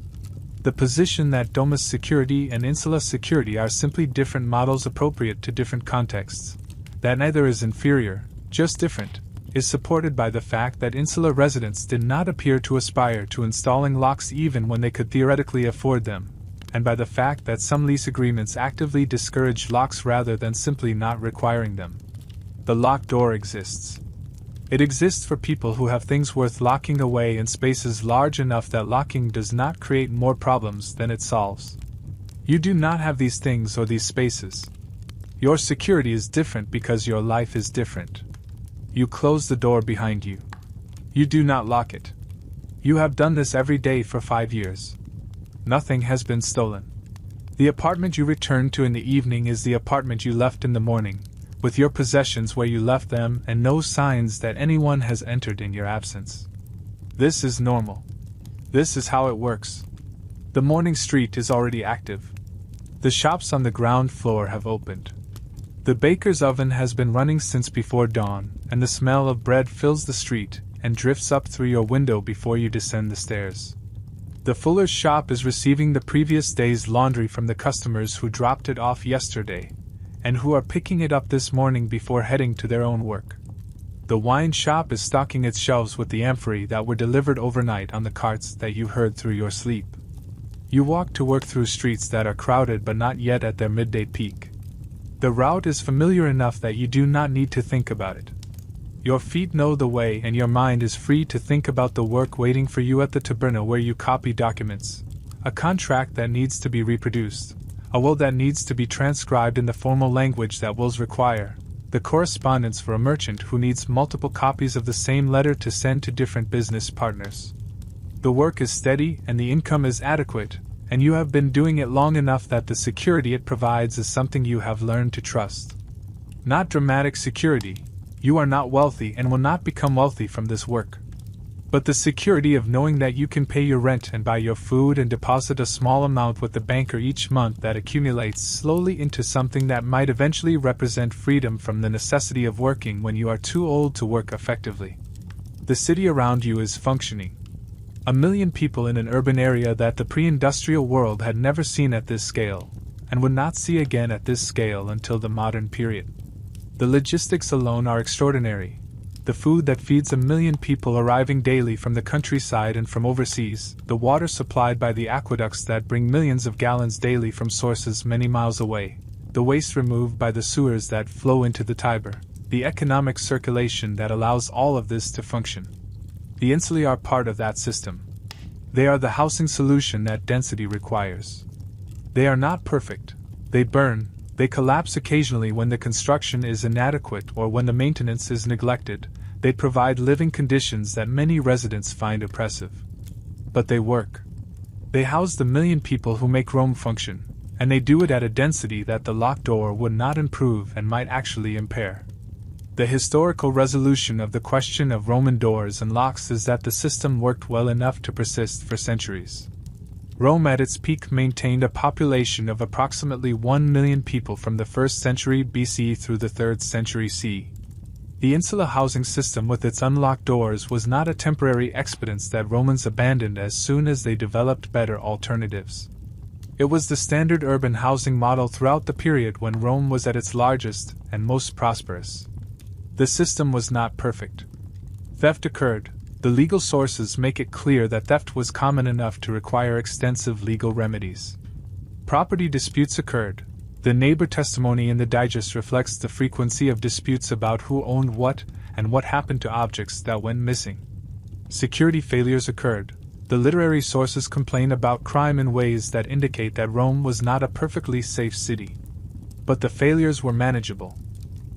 The position that Domus security and insula security are simply different models appropriate to different contexts, that neither is inferior, just different, is supported by the fact that insula residents did not appear to aspire to installing locks even when they could theoretically afford them, and by the fact that some lease agreements actively discourage locks rather than simply not requiring them. The locked door exists. It exists for people who have things worth locking away in spaces large enough that locking does not create more problems than it solves. You do not have these things or these spaces. Your security is different because your life is different. You close the door behind you. You do not lock it. You have done this every day for 5 years. Nothing has been stolen. The apartment you return to in the evening is the apartment you left in the morning, with your possessions where you left them and no signs that anyone has entered in your absence. This is normal. This is how it works. The morning street is already active. The shops on the ground floor have opened. The baker's oven has been running since before dawn, and the smell of bread fills the street and drifts up through your window before you descend the stairs. The fuller's shop is receiving the previous day's laundry from the customers who dropped it off yesterday, and who are picking it up this morning before heading to their own work. The wine shop is stocking its shelves with the amphorae that were delivered overnight on the carts that you heard through your sleep. You walk to work through streets that are crowded but not yet at their midday peak. The route is familiar enough that you do not need to think about it. Your feet know the way and your mind is free to think about the work waiting for you at the taberna where you copy documents, a contract that needs to be reproduced, a will that needs to be transcribed in the formal language that wills require, the correspondence for a merchant who needs multiple copies of the same letter to send to different business partners. The work is steady and the income is adequate, and you have been doing it long enough that the security it provides is something you have learned to trust. Not dramatic security. You are not wealthy and will not become wealthy from this work. But the security of knowing that you can pay your rent and buy your food and deposit a small amount with the banker each month that accumulates slowly into something that might eventually represent freedom from the necessity of working when you are too old to work effectively. The city around you is functioning. 1 million people in an urban area that the pre-industrial world had never seen at this scale, and would not see again at this scale until the modern period. The logistics alone are extraordinary. The food that feeds 1 million people arriving daily from the countryside and from overseas, the water supplied by the aqueducts that bring millions of gallons daily from sources many miles away, the waste removed by the sewers that flow into the Tiber, the economic circulation that allows all of this to function. The insulae are part of that system. They are the housing solution that density requires. They are not perfect. They burn. They collapse occasionally when the construction is inadequate or when the maintenance is neglected. They provide living conditions that many residents find oppressive. But they work. They house the 1 million people who make Rome function, and they do it at a density that the locked door would not improve and might actually impair. The historical resolution of the question of Roman doors and locks is that the system worked well enough to persist for centuries. Rome at its peak maintained a population of approximately 1 million people from the 1st century BC through the 3rd century CE. The insula housing system with its unlocked doors was not a temporary expedience that Romans abandoned as soon as they developed better alternatives. It was the standard urban housing model throughout the period when Rome was at its largest and most prosperous. The system was not perfect. Theft occurred. The legal sources make it clear that theft was common enough to require extensive legal remedies. Property disputes occurred. The neighbor testimony in the digest reflects the frequency of disputes about who owned what and what happened to objects that went missing. Security failures occurred. The literary sources complain about crime in ways that indicate that Rome was not a perfectly safe city. But the failures were manageable.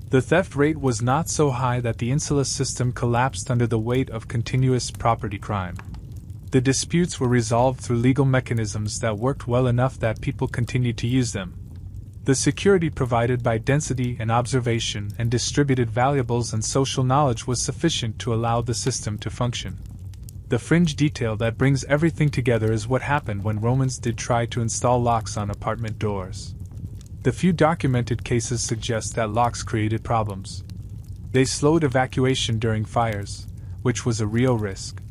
The theft rate was not so high that the insula system collapsed under the weight of continuous property crime. The disputes were resolved through legal mechanisms that worked well enough that people continued to use them. The security provided by density and observation and distributed variables and social knowledge was sufficient to allow the system to function. The fringe detail that brings everything together is what happened when Romans did try to install locks on apartment doors. The few documented cases suggest that locks created problems. They slowed evacuation during fires, which was a real risk.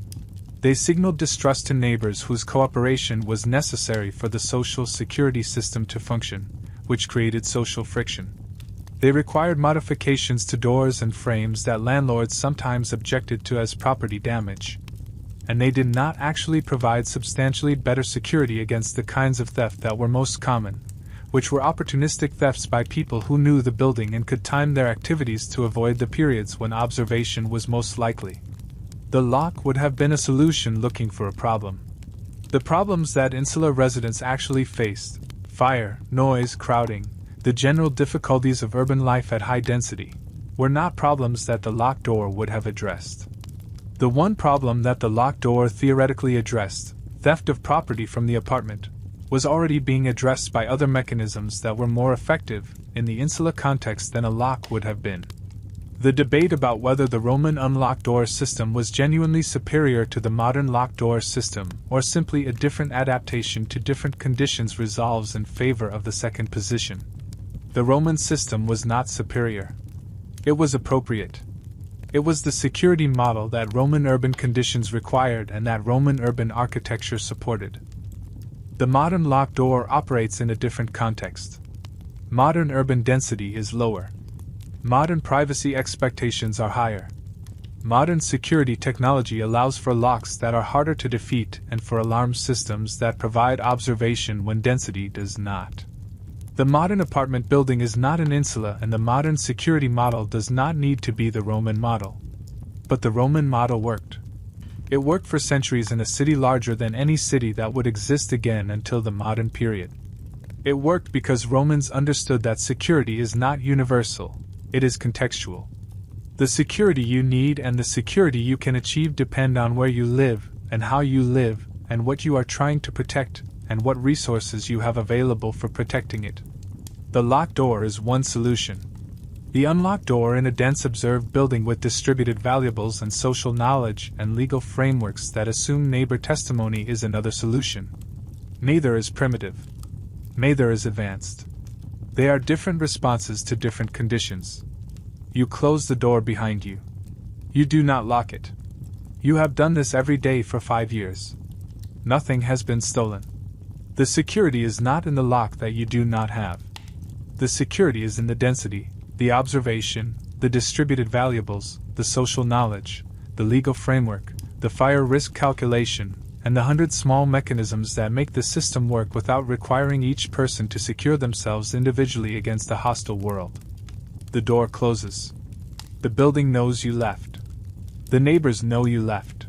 They signaled distrust to neighbors whose cooperation was necessary for the social security system to function, which created social friction. They required modifications to doors and frames that landlords sometimes objected to as property damage. And they did not actually provide substantially better security against the kinds of theft that were most common, which were opportunistic thefts by people who knew the building and could time their activities to avoid the periods when observation was most likely. The lock would have been a solution looking for a problem. The problems that insular residents actually faced, fire, noise, crowding, the general difficulties of urban life at high density, were not problems that the locked door would have addressed. The one problem that the locked door theoretically addressed, theft of property from the apartment, was already being addressed by other mechanisms that were more effective in the insular context than a lock would have been. The debate about whether the Roman unlocked door system was genuinely superior to the modern locked door system or simply a different adaptation to different conditions resolves in favor of the second position. The Roman system was not superior. It was appropriate. It was the security model that Roman urban conditions required and that Roman urban architecture supported. The modern locked door operates in a different context. Modern urban density is lower. Modern privacy expectations are higher. Modern security technology allows for locks that are harder to defeat and for alarm systems that provide observation when density does not. The modern apartment building is not an insula, and the modern security model does not need to be the Roman model. But the Roman model worked. It worked for centuries in a city larger than any city that would exist again until the modern period. It worked because Romans understood that security is not universal. It is contextual. The security you need and the security you can achieve depend on where you live, and how you live, and what you are trying to protect, and what resources you have available for protecting it. The locked door is one solution. The unlocked door in a dense observed building with distributed valuables and social knowledge and legal frameworks that assume neighbor testimony is another solution. Neither is primitive. Neither is advanced. They are different responses to different conditions. You close the door behind you. You do not lock it. You have done this every day for 5 years. Nothing has been stolen. The security is not in the lock that you do not have. The security is in the density, the observation, the distributed valuables, the social knowledge, the legal framework, the fire risk calculation, and the 100 small mechanisms that make the system work without requiring each person to secure themselves individually against a hostile world. The door closes. The building knows you left. The neighbors know you left.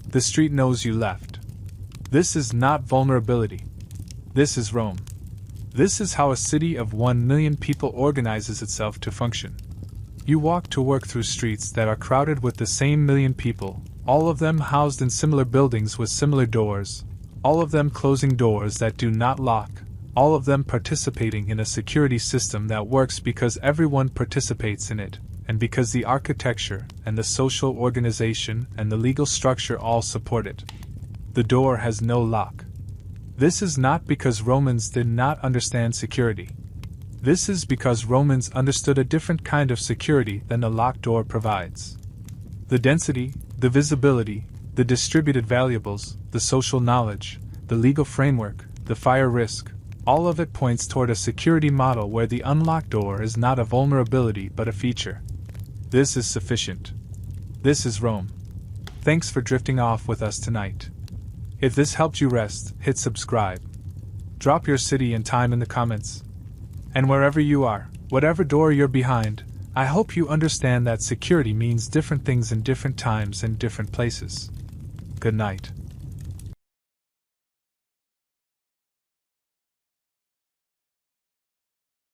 The street knows you left. This is not vulnerability. This is Rome. This is how a city of 1 million people organizes itself to function. You walk to work through streets that are crowded with the same million people, all of them housed in similar buildings with similar doors, all of them closing doors that do not lock, all of them participating in a security system that works because everyone participates in it, and because the architecture and the social organization and the legal structure all support it. The door has no lock. This is not because Romans did not understand security. This is because Romans understood a different kind of security than the locked door provides. The density, the visibility, the distributed valuables, the social knowledge, the legal framework, the fire risk, all of it points toward a security model where the unlocked door is not a vulnerability but a feature. This is sufficient. This is Rome. Thanks for drifting off with us tonight. If this helped you rest, hit subscribe. Drop your city and time in the comments. And wherever you are, whatever door you're behind, I hope you understand that security means different things in different times and different places. Good night.